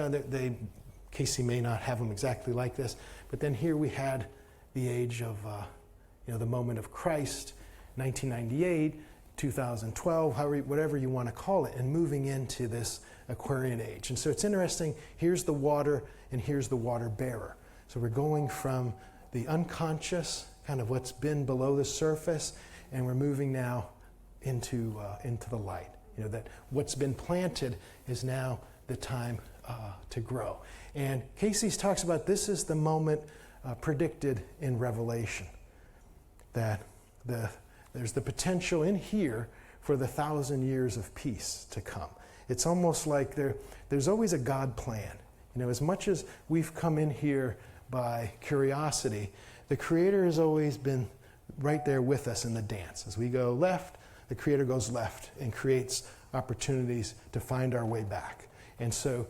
Cayce may not have them exactly like this, but then here we had the age of, the moment of Christ, 1998, 2012, whatever you want to call it, and moving into this Aquarian age. And so it's interesting, here's the water and here's the water bearer. So we're going from the unconscious, kind of what's been below the surface, and we're moving now into the light. That what's been planted is now the time to grow. And Cayce talks about this is the moment predicted in Revelation. that there's the potential in here for the 1,000 years of peace to come. It's almost like there's always a God plan. As much as we've come in here by curiosity, the Creator has always been right there with us in the dance. As we go left, the Creator goes left and creates opportunities to find our way back. And so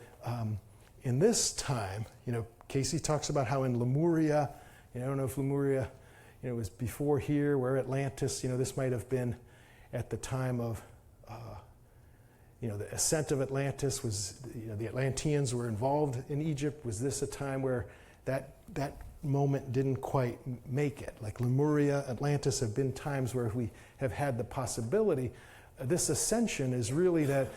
in this time, Cayce talks about how in Lemuria, I don't know if Lemuria, was before here, where Atlantis, this might have been at the time of, the ascent of Atlantis was, the Atlanteans were involved in Egypt. Was this a time where that moment didn't quite make it? Like Lemuria, Atlantis have been times where we have had the possibility. This ascension is really that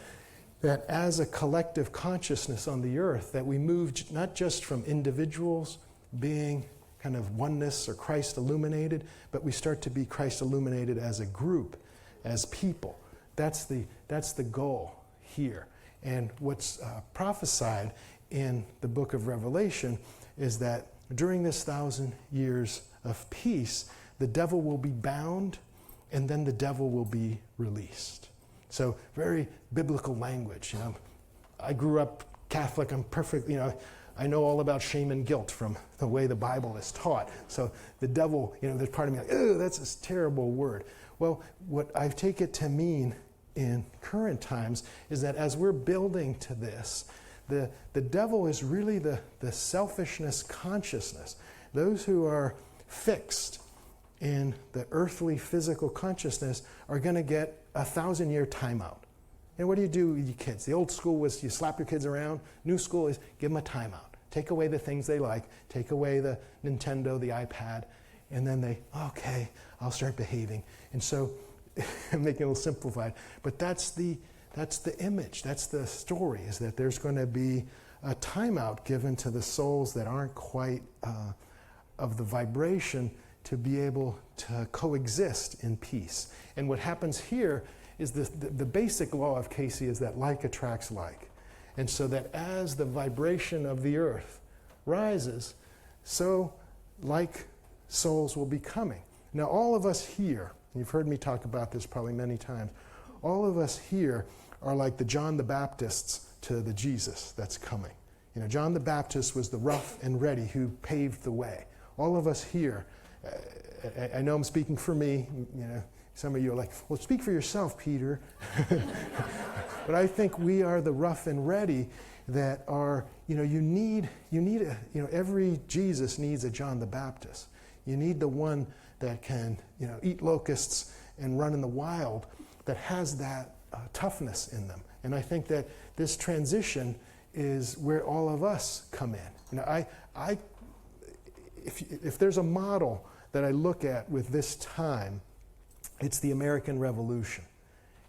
as a collective consciousness on the earth, that we move not just from individuals being kind of oneness or Christ illuminated, but we start to be Christ illuminated as a group, as people. That's the goal here. And what's prophesied in the book of Revelation is that during this 1,000 years of peace, the devil will be bound, and then the devil will be released. So very biblical language. I grew up Catholic. I'm perfect. I know all about shame and guilt from the way the Bible is taught. So the devil, there's part of me like, oh, that's a terrible word. Well, what I take it to mean in current times is that as we're building to this, the devil is really the selfishness consciousness. Those who are fixed in the earthly physical consciousness are going to get a 1,000-year timeout. And what do you do with your kids? The old school was you slap your kids around. New school is give them a timeout. Take away the things they like. Take away the Nintendo, the iPad. And then okay, I'll start behaving. And so, I'm making it a little simplified. But that's the image. That's the story, is that there's going to be a timeout given to the souls that aren't quite of the vibration to be able to coexist in peace. And what happens here is the basic law of Cayce is that like attracts like. And so that as the vibration of the earth rises, so like souls will be coming. Now all of us here, you've heard me talk about this probably many times, all of us here are like the John the Baptists to the Jesus that's coming. John the Baptist was the rough and ready who paved the way. All of us here, I know I'm speaking for me, some of you are like, well, speak for yourself, Peter. But I think we are the rough and ready that are, every Jesus needs a John the Baptist. You need the one that can, eat locusts and run in the wild, that has that toughness in them. And I think that this transition is where all of us come in. If there's a model that I look at with this time, it's the American Revolution.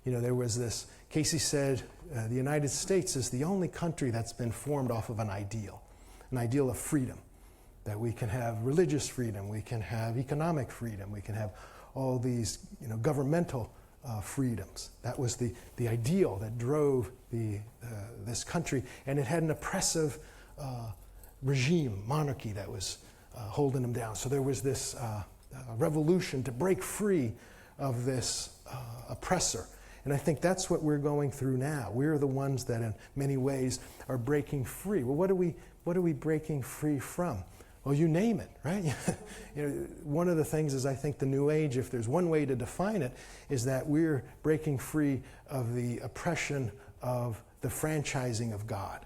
There was this, Cayce said, the United States is the only country that's been formed off of an ideal of freedom. That we can have religious freedom, we can have economic freedom, we can have all these governmental freedoms. That was the ideal that drove this country, and it had an oppressive regime, monarchy, that was holding them down. So there was this revolution to break free of this oppressor. And I think that's what we're going through now. We're the ones that in many ways are breaking free. Well, what are we breaking free from? Well, you name it, right? One of the things is I think the New Age, if there's one way to define it, is that we're breaking free of the oppression of the franchising of God.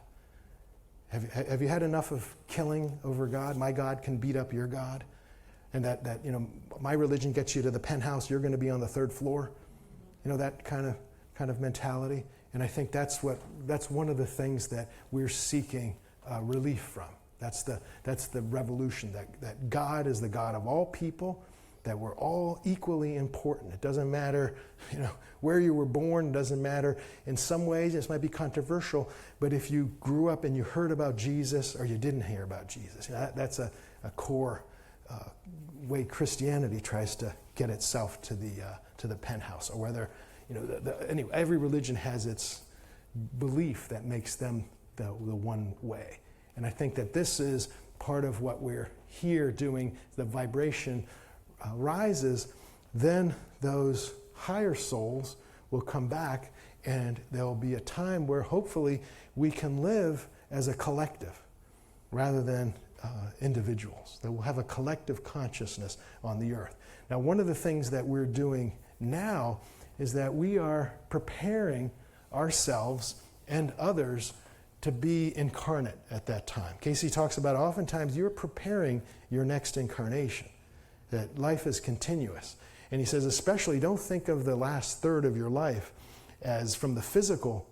Have you had enough of killing over God? My God can beat up your God. And that my religion gets you to the penthouse, you're going to be on the third floor. That kind of mentality. And I think that's one of the things that we're seeking relief from. That's the revolution, that God is the God of all people, that we're all equally important. It doesn't matter, where you were born, it doesn't matter. In some ways, this might be controversial, but if you grew up and you heard about Jesus or you didn't hear about Jesus, that's a core way Christianity tries to get itself to the penthouse, or whether, anyway, every religion has its belief that makes them the one way. And I think that this is part of what we're here doing, the vibration rises, then those higher souls will come back, and there will be a time where hopefully we can live as a collective rather than individuals, that we'll have a collective consciousness on the earth. Now, one of the things that we're doing now is that we are preparing ourselves and others to be incarnate at that time. Cayce talks about oftentimes you're preparing your next incarnation, that life is continuous. And he says especially don't think of the last third of your life as from the physical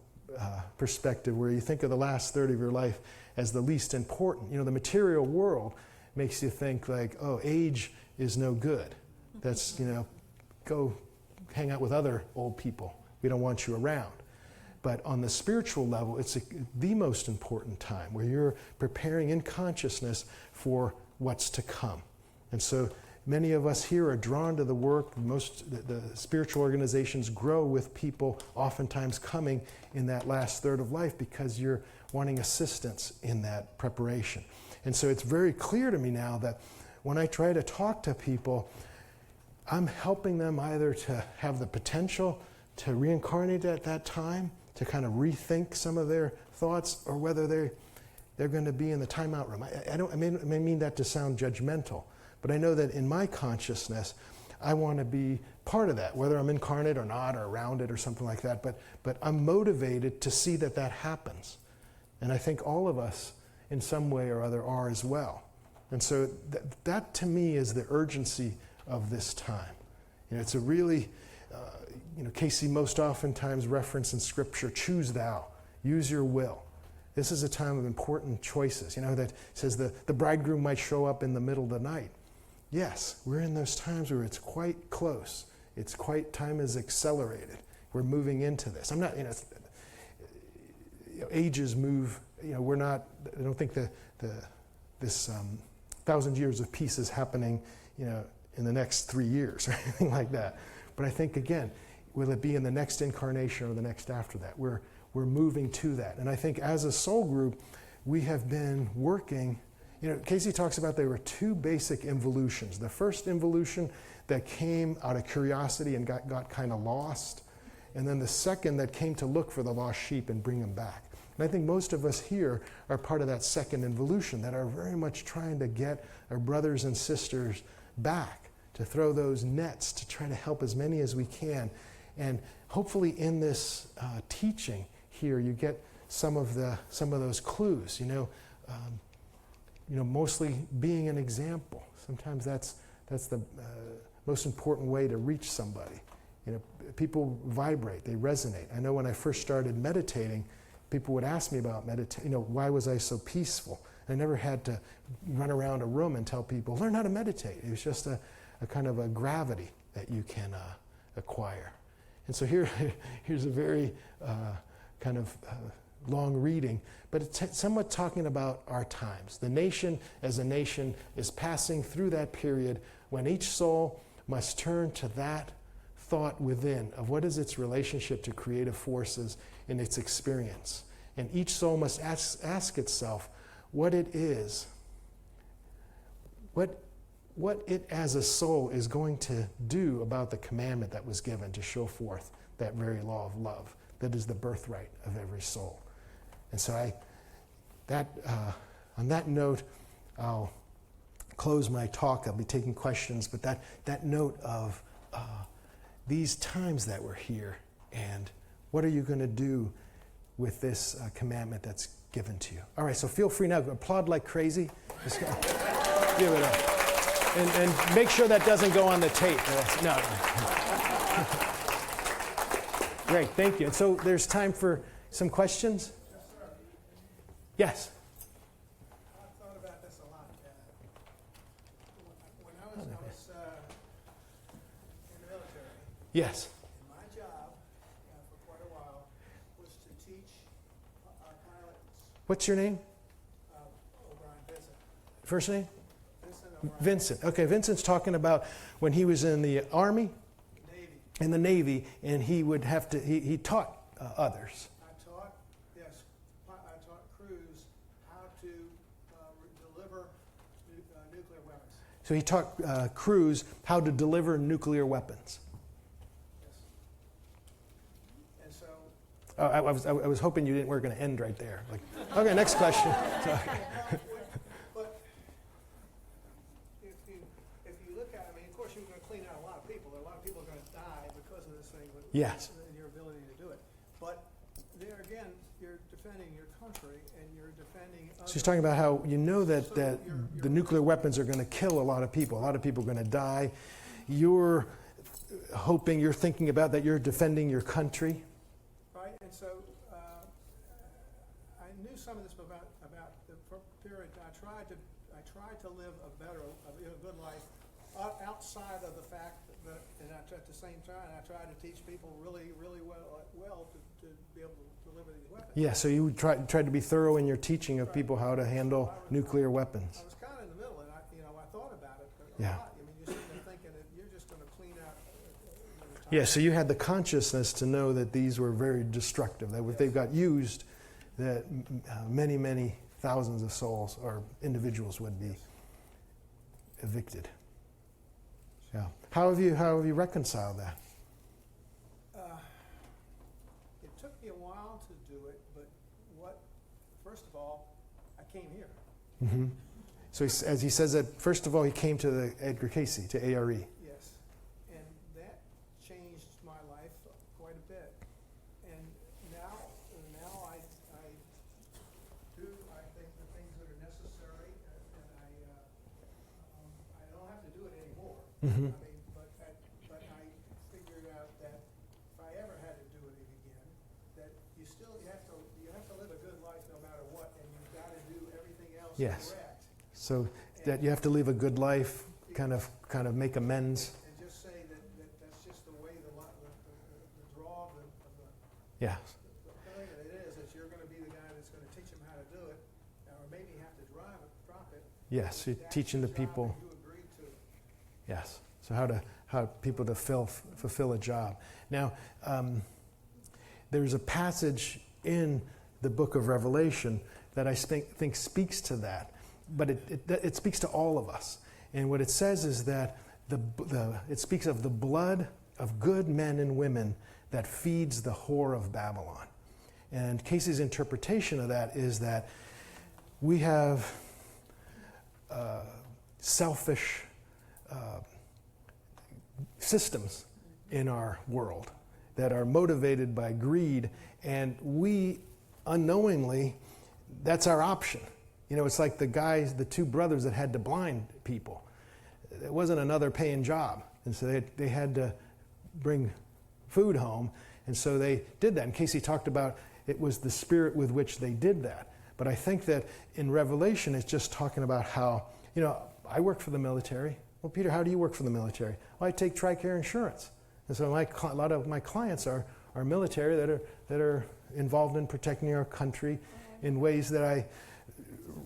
perspective, where you think of the last third of your life as the least important. You know, the material world makes you think like, oh, age is no good. That's, you know, go hang out with other old people. We don't want you around. But on the spiritual level, it's the most important time where you're preparing in consciousness for what's to come. And so many of us here are drawn to the work. The spiritual organizations grow with people oftentimes coming in that last third of life because you're wanting assistance in that preparation. And so it's very clear to me now that when I try to talk to people, I'm helping them either to have the potential to reincarnate at that time, to kind of rethink some of their thoughts, or whether they're going to be in the timeout room. I may mean that to sound judgmental, but I know that in my consciousness, I want to be part of that, whether I'm incarnate or not, or around it or something like that. But I'm motivated to see that happens. And I think all of us, in some way or other, are as well. And so that to me is the urgency of this time. You know, it's a really, Cayce most oftentimes reference in Scripture, choose thou, use your will. This is a time of important choices. You know, that says the bridegroom might show up in the middle of the night. Yes, we're in those times where it's quite close. Time is accelerated. We're moving into this. I'm not, ages move, we're not, I don't think this 1,000 years of peace is happening, in the next 3 years or anything like that. But I think, again, will it be in the next incarnation or the next after that? We're moving to that. And I think as a soul group, we have been working. Cayce talks about there were two basic involutions. The first involution that came out of curiosity and got kind of lost. And then the second that came to look for the lost sheep and bring them back. And I think most of us here are part of that second involution, that are very much trying to get our brothers and sisters back, to throw those nets, to try to help as many as we can. And hopefully in this teaching here, you get some of those clues, mostly being an example. Sometimes that's the most important way to reach somebody. People vibrate, they resonate. I know when I first started meditating, people would ask me about meditation. Why was I so peaceful? I never had to run around a room and tell people, learn how to meditate. It was just a kind of a gravity that you can acquire. And so here's a very kind of long reading, but it's somewhat talking about our times. The nation as a nation is passing through that period when each soul must turn to that thought within of what is its relationship to creative forces in its experience. And each soul must ask itself what it is, what it as a soul is going to do about the commandment that was given to show forth that very law of love that is the birthright of every soul. And so on that note, I'll close my talk. I'll be taking questions, but that note of these times that we're here, and what are you going to do with this commandment that's given to you? All right, so feel free now. Applaud like crazy. Just give it up. And make sure that doesn't go on the tape. No. Great, thank you. And so there's time for some questions? Yes? I've thought about this a lot. When I was in the military, Yes. my job for quite a while was to teach our pilots, What's your name? O'Brien Vincent. First name? Vincent O'Brien. Vincent. Okay, Vincent's talking about when he was in the Army, Navy. in the Navy, and he would have to, he taught others. I taught crews how to deliver nuclear weapons. So he taught crews how to deliver nuclear weapons. Yes. And so, I was hoping you were going to end right there. Like, okay, next question. but if you look at, I mean, of course you're going to clean out a lot of people. A lot of people are going to die because of this thing. But Yes. your ability to do it. But there again, you're defending your country and you're defending. So he's talking about how you know that, So that you're- the nuclear weapons are going to kill a lot of people. A lot of people are going to die. You're hoping, you're thinking about that you're defending your country. Right, and so I knew some of this about the period. I tried to live a good life outside of the fact that, and at the same time, I tried to teach people really well to be able to deliver these weapons. Yeah, so you tried to be thorough in your teaching of people how to handle nuclear weapons. I was kind of in the middle, and I thought about it a Yeah. lot. I mean, you're sitting there thinking that you're just going to clean out. Yeah, so you had the consciousness to know that these were very destructive, that if they got used, that many, many thousands of souls or individuals would be evicted. Yeah. How have you reconciled that? It took me a while to do it, but first of all, I came here. Mm-hmm. So as he says that, first of all, he came to the Edgar Cayce, to ARE. Yes, and that changed my life quite a bit. And now I do, I think, the things that are necessary, and I don't have to do it anymore. Mm-hmm. I mean, but I figured out that if I ever had to do it again, that you have to live a good life no matter what, and you've got to do everything else Yes. correct. So that you have to live a good life, kind of make amends. And just say that's just the way the draw of the Yeah. the thing that it is, that you're going to be the guy that's going to teach them how to do it, or maybe have to drop it. Yes, you're That's teaching the your job people. that you agreed to. Yes. So how people to fulfill a job. Now, there's a passage in the book of Revelation that I think speaks to that, but it speaks to all of us. And what it says is that it speaks of the blood of good men and women that feeds the whore of Babylon. And Cayce's interpretation of that is that we have selfish systems in our world that are motivated by greed, and we unknowingly, that's our option. You know, it's like the two brothers that had to blind people. It wasn't another paying job, and so they had to bring food home, and so they did that. And Cayce talked about it was the spirit with which they did that. But I think that in Revelation, it's just talking about how, you know, I work for the military. Well, Peter, how do you work for the military? Well, I take TRICARE insurance. And so a lot of my clients are military that are involved in protecting our country in ways that I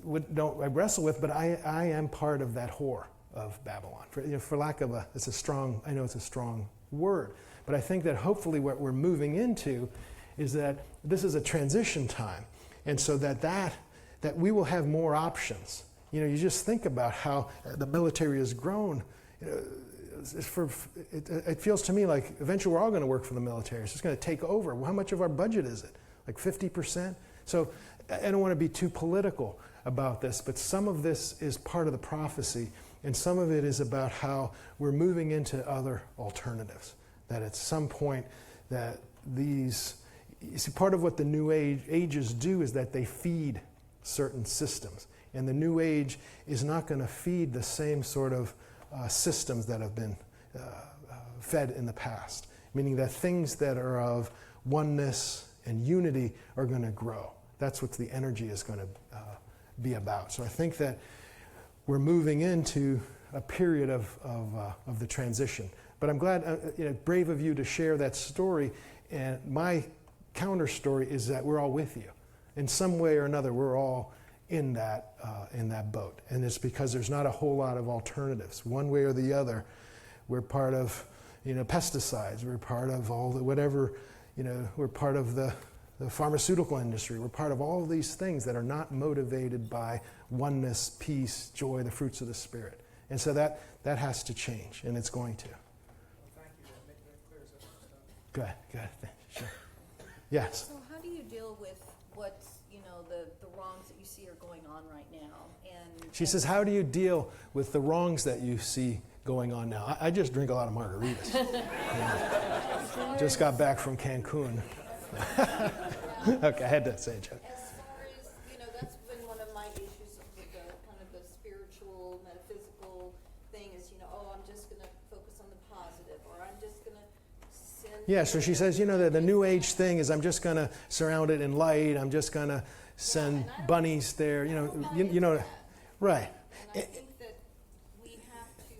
wrestle with, but I am part of that whore of Babylon. For lack of it's a strong word, but I think that hopefully what we're moving into is that this is a transition time, and so that we will have more options. You know, you just think about how the military has grown. You know, it feels to me like eventually we're all going to work for the military. It's just going to take over. Well, how much of our budget is it? Like 50%? So I don't want to be too political about this, but some of this is part of the prophecy, and some of it is about how we're moving into other alternatives. That at some point that these, you see, part of what the New Ages do is that they feed certain systems. And the New Age is not going to feed the same sort of systems that have been fed in the past, meaning that things that are of oneness and unity are going to grow. That's what the energy is going to be about. So I think that we're moving into a period of the transition. But I'm glad, brave of you to share that story. And my counter story is that we're all with you. In some way or another, we're all in that boat. And it's because there's not a whole lot of alternatives. One way or the other, we're part of, pesticides. We're part of all the whatever, we're part of the pharmaceutical industry. We're part of all of these things that are not motivated by oneness, peace, joy, the fruits of the Spirit. And so that has to change, and it's going to. Well, thank you, that clears up some stuff. Good. Sure. Yes. So how do you deal with what's, the wrongs that you see are going on right now? And She says, how do you deal with the wrongs that you see going on now? I just drink a lot of margaritas. Just got back from Cancun. Okay, I had to say a joke. as far as, that's been one of my issues with the kind of the spiritual, metaphysical thing is, I'm just going to focus on the positive, or I'm just going to send. Yeah, so she says, the new age thing is I'm just going to surround it in light. I'm just going to send bunnies there. Right. And I think that we have to,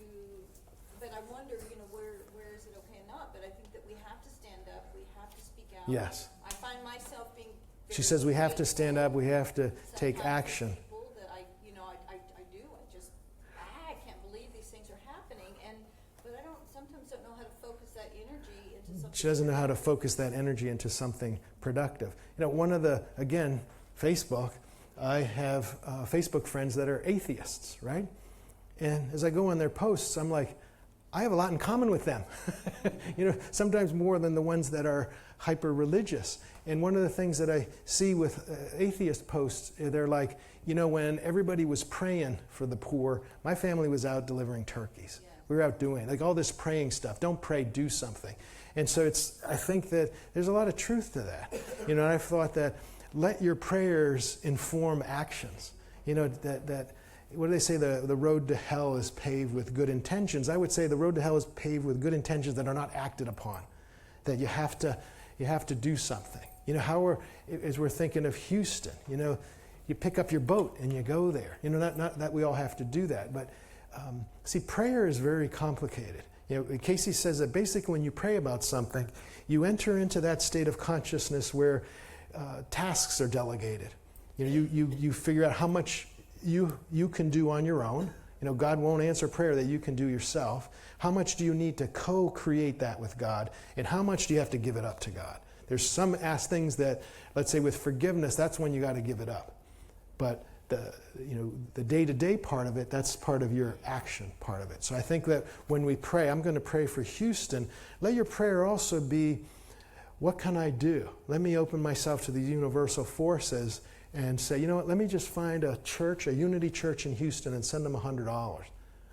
but I wonder, where is it okay and not? But I think that we have to stand up, we have to speak out. Yes. I find myself being. She says we have to stand up. We have to take Sometimes action. people that I do. I can't believe these things are happening, but I sometimes don't know how to focus that energy into something. She doesn't know how to focus that energy into something productive. One of the, again, Facebook, I have Facebook friends that are atheists, right? And as I go on their posts, I'm like, I have a lot in common with them. Sometimes more than the ones that are hyper-religious. And one of the things that I see with atheist posts, they're like, when everybody was praying for the poor, my family was out delivering turkeys. Yeah. We were out doing, all this praying stuff. Don't pray, do something. And so I think that there's a lot of truth to that. And I've thought that let your prayers inform actions. That what do they say? The road to hell is paved with good intentions. I would say the road to hell is paved with good intentions that are not acted upon. That you have to do something. As we're thinking of Houston, you pick up your boat and you go there. Not that we all have to do that, but see, prayer is very complicated. Cayce says that basically when you pray about something, you enter into that state of consciousness where tasks are delegated. You figure out how much you can do on your own. God won't answer prayer that you can do yourself. How much do you need to co-create that with God? And how much do you have to give it up to God? There's some things that, let's say with forgiveness, that's when you got to give it up. But the day-to-day part of it, that's part of your action part of it. So I think that when we pray, I'm going to pray for Houston. Let your prayer also be, what can I do? Let me open myself to the universal forces and say, let me just find a church, a unity church in Houston, and send them $100.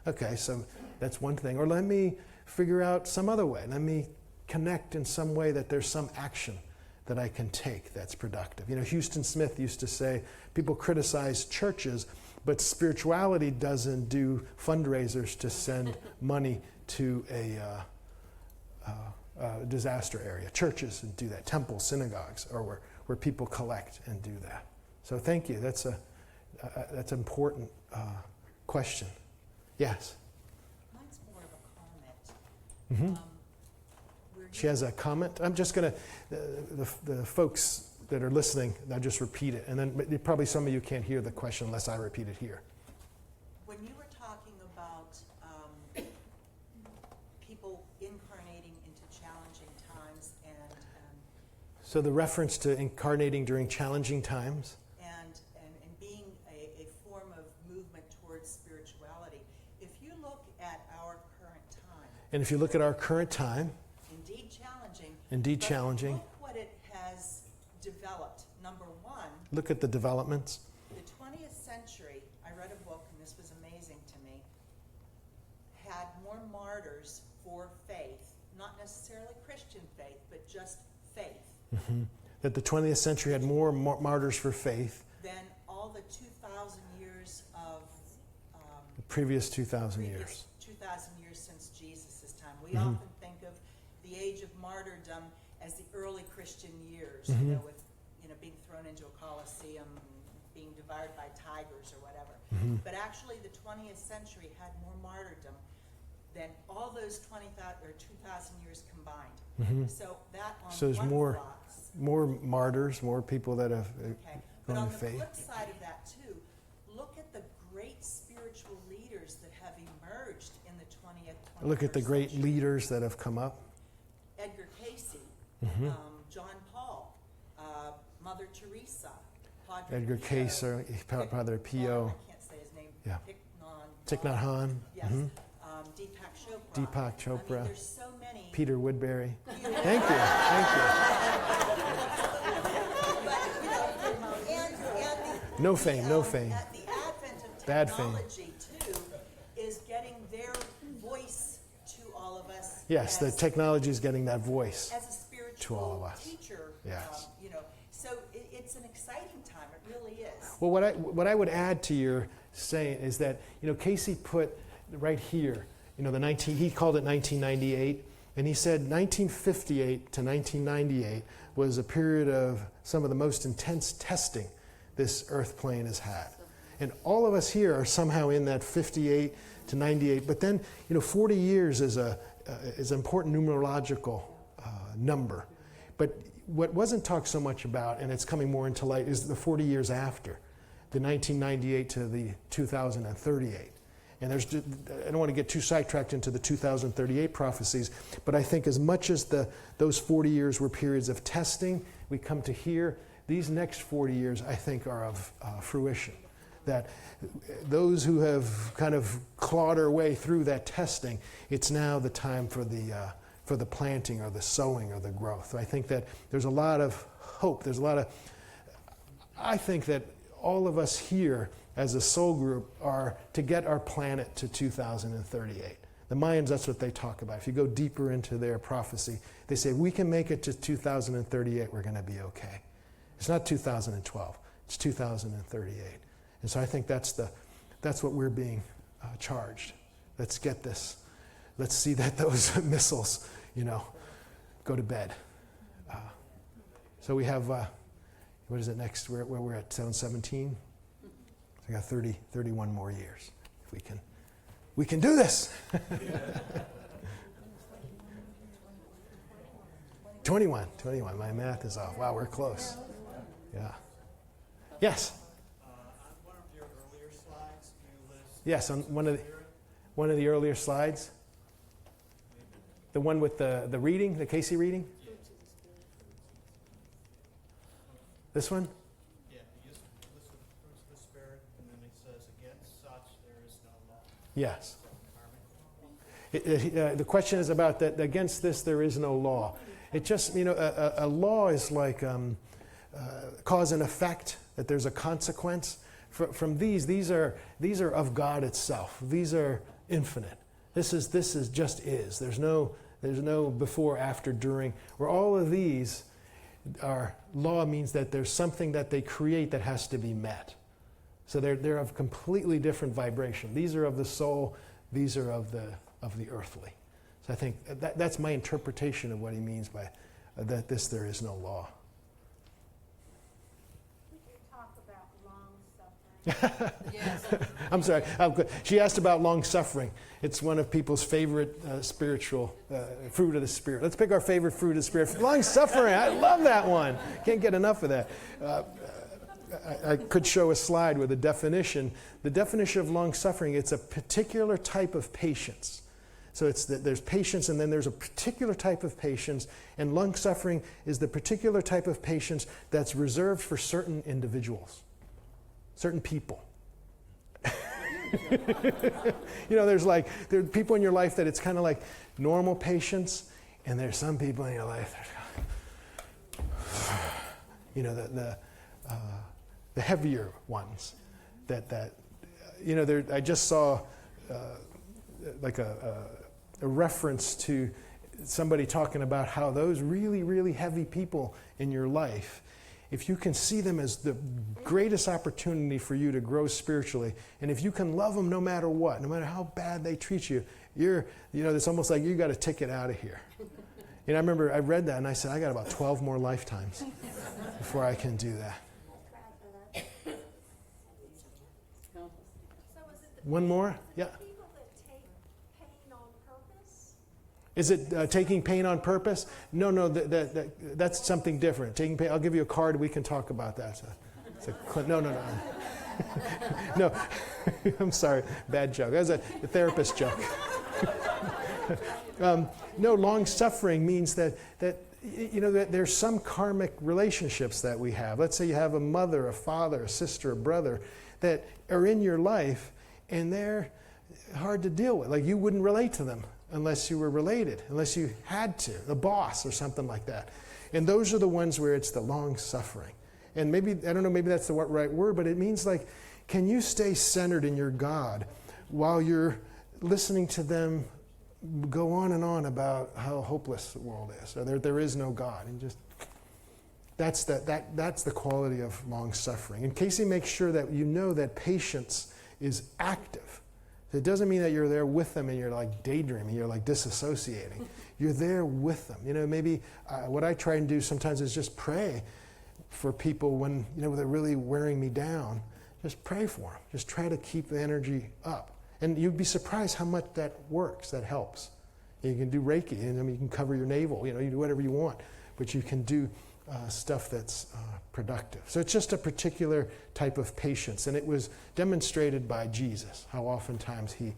Okay, so that's one thing. Or let me figure out some other way. Let me connect in some way that there's some action that I can take that's productive. Houston Smith used to say, people criticize churches, but spirituality doesn't do fundraisers to send money to a disaster area. Churches do that, temples, synagogues, or where people collect and do that. So thank you. That's an important question. Yes? Mine's more of a comment. She has a comment. I'm just going to, the folks that are listening, I'll just repeat it. And then probably some of you can't hear the question unless I repeat it here. When you were talking about people incarnating into challenging times and So the reference to incarnating during challenging times. and being a form of movement towards spirituality, if you look at our current time, And if you look at our current time, indeed But challenging, look what it has developed. Number one, look at the developments. the 20th century, I read a book, and this was amazing to me, had more martyrs for faith, not necessarily Christian faith, but just faith, That the 20th century had more martyrs for faith than all the 2,000 years of the previous 2,000 years. 2,000 years since Jesus' time. We often think of the age of martyrdom as the early Christian years, with being thrown into a coliseum, being devoured by tigers or whatever. But actually, the 20th century had more martyrdom than all those 2,000 years combined. So that on So there's one more box. more martyrs, more people that have Okay. But gone on to the faith. flip side of that too, look at the great spiritual leaders that have emerged in the 20th, 21st Look at the great century. leaders that have come up. Edgar Cayce, John Paul, Mother Teresa, Padre Edgar Pio, Cayce, Padre Pio. I can't say his name. Yeah. Picnon, It's Thich Nhat Hanh, Yes. Deepak Chopra. Deepak I Chopra. mean, there's so many. Peter Woodbury. Thank you. Thank And you. No fame, no fame. at the advent of Bad fame. technology, too, is getting their voice to all of us. Yes, the as- technology is getting that voice. as a spiritual to all of us. teacher. Yes. So it's an exciting time. It really is. Well, what I would add to your saying is that, Cayce put right here, he called it 1998, and he said 1958 to 1998 was a period of some of the most intense testing this earth plane has had. And all of us here are somehow in that 58 to 98, but then, 40 years is an important numerological number. But what wasn't talked so much about, and it's coming more into light, is the 40 years after, the 1998 to the 2038. And I don't want to get too sidetracked into the 2038 prophecies, but I think as much as those 40 years were periods of testing, we come to here, these next 40 years, I think, are of fruition. That those who have kind of clawed their way through that testing, it's now the time for the planting or the sowing or the growth. I think that there's a lot of hope. I think that all of us here as a soul group are to get our planet to 2038. The Mayans, that's what they talk about. If you go deeper into their prophecy, they say, we can make it to 2038, we're going to be okay. It's not 2012, it's 2038. And so I think that's what we're being charged. Let's get this. Let's see that those missiles, go to bed. So we have, what is it next? We're at 717. So we got 31 more years. If we can do this. 21. My math is off. Wow, we're close. Yeah. Yes. On one of your earlier slides, you list. Yes, on one of the earlier slides. The one with the reading, the Cayce reading? This one? Yeah, you listed the fruits of the Spirit, and then it says, against such there is no law. Yes. Karmic. The question is about that. Against this, there is no law. It just, a law is like cause and effect. That there's a consequence. From these are of God itself. These are infinite. This is just is. There's no before, after, during. Where all of these are law means that there's something that they create that has to be met. So they're of completely different vibration. These are of the soul. These are of the earthly. So I think that's my interpretation of what he means by that there is no law. We could talk about long suffering. Yes. I'm sorry. She asked about long suffering. It's one of people's favorite spiritual fruit of the Spirit. Let's pick our favorite fruit of the Spirit. Long suffering. I love that one. Can't get enough of that. I could show a slide with a definition. The definition of long suffering, it's a particular type of patience. So there's patience, and then there's a particular type of patience, and long suffering is the particular type of patience that's reserved for certain individuals, certain people. There are people in your life that it's kind of like normal patience, and there's some people in your life that the heavier ones. I just saw like a reference to somebody talking about how those really, really heavy people in your life, if you can see them as the greatest opportunity for you to grow spiritually, and if you can love them no matter what, no matter how bad they treat you, it's almost like you got a ticket out of here. I remember I read that and I said, I got about 12 more lifetimes before I can do that. One more? Yeah. People that take pain on purpose. Is it taking pain on purpose? No, that's something different. Taking pain, I'll give you a card, we can talk about that. No. No, I'm sorry, bad joke. That was a therapist joke. No, long suffering means that there's some karmic relationships that we have. Let's say you have a mother, a father, a sister, a brother that are in your life, and hard to deal with. Like you wouldn't relate to them unless you were related, unless you had to, a boss or something like that. And those are the ones where it's the long suffering. And maybe, I don't know, maybe that's the right word, but it means like, can you stay centered in your God while you're listening to them go on and on about how hopeless the world is, or there is no God, and just that's the quality of long suffering. And Cayce makes sure that you know that patience is active. It doesn't mean that you're there with them and you're like daydreaming, you're like disassociating. You're there with them. You know, maybe what I try and do sometimes is just pray for people when, you know, they're really wearing me down. Just pray for them. Just try to keep the energy up. And you'd be surprised how much that works, that helps. You can do Reiki, and I mean, you can cover your navel, you know, you do whatever you want, but you can do stuff that's productive. So it's just a particular type of patience, and it was demonstrated by Jesus, how oftentimes he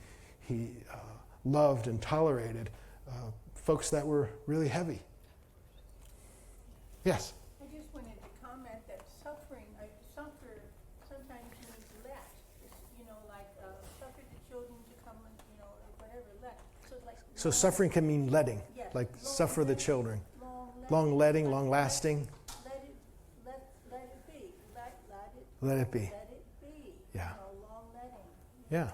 loved and tolerated folks that were really heavy. Yes? I just wanted to comment that suffering, sometimes means let. You know, like suffer the children to come, and, you know, or whatever, let. So, like, So suffering can mean letting, yes, like long suffer the letting, children. long Long letting, long lasting. Let it be. Let it be. Let it be. Yeah. You know, long letting. Yeah.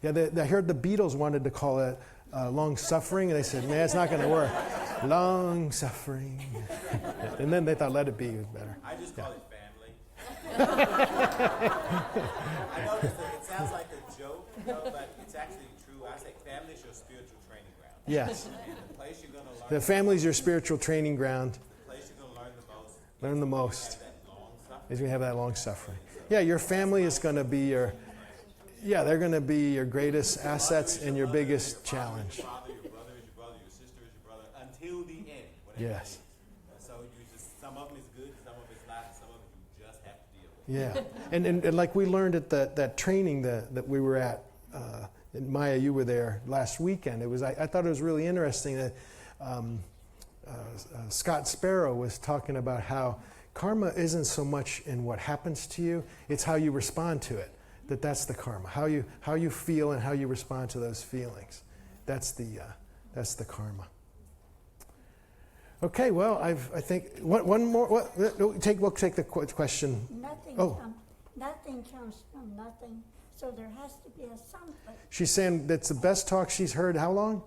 Yeah, I heard the Beatles wanted to call it long suffering, and they said, man, it's not going to work. Long suffering. And then they thought let it be was better. I just call it family. I know it sounds like a joke, you know, but it's actually true. I say family is your spiritual training ground. Yes. And the place you're going to learn. The family's your spiritual training ground. The place you're going to learn the most. Learn the most. Have that long suffering. Is we have that long suffering. Yeah, your family is going to be they're going to be your greatest assets and your biggest challenge. Your father, your brother is your brother, your sister is your brother, until the end. Whatever Yes. it is. So you just, some of them is good, some of it's not, some of it you just have to deal with. Yeah. And like we learned at that training that we were at, and Maya, you were there last weekend. I thought it was really interesting that Scott Sparrow was talking about how karma isn't so much in what happens to you, it's how you respond to it. That's the karma. How you feel and how you respond to those feelings. That's the karma. Okay, well, I think one more. We'll take the question. Nothing comes from nothing, so there has to be a something. She's saying that's the best talk she's heard. How long?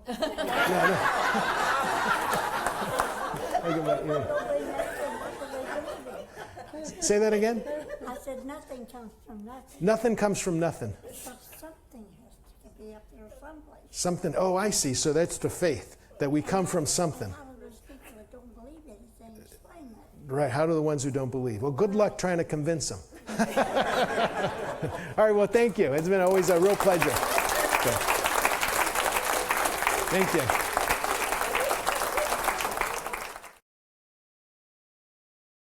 Say that again. I said nothing comes from nothing. Nothing comes from nothing. So something has to be up there someplace. Something. Oh, I see. So that's the faith that we come from something. How do those people that don't believe anything explain that? Right. How do the ones who don't believe? Well, good luck trying to convince them. All right. Well, thank you. It's been always a real pleasure. Okay. Thank you.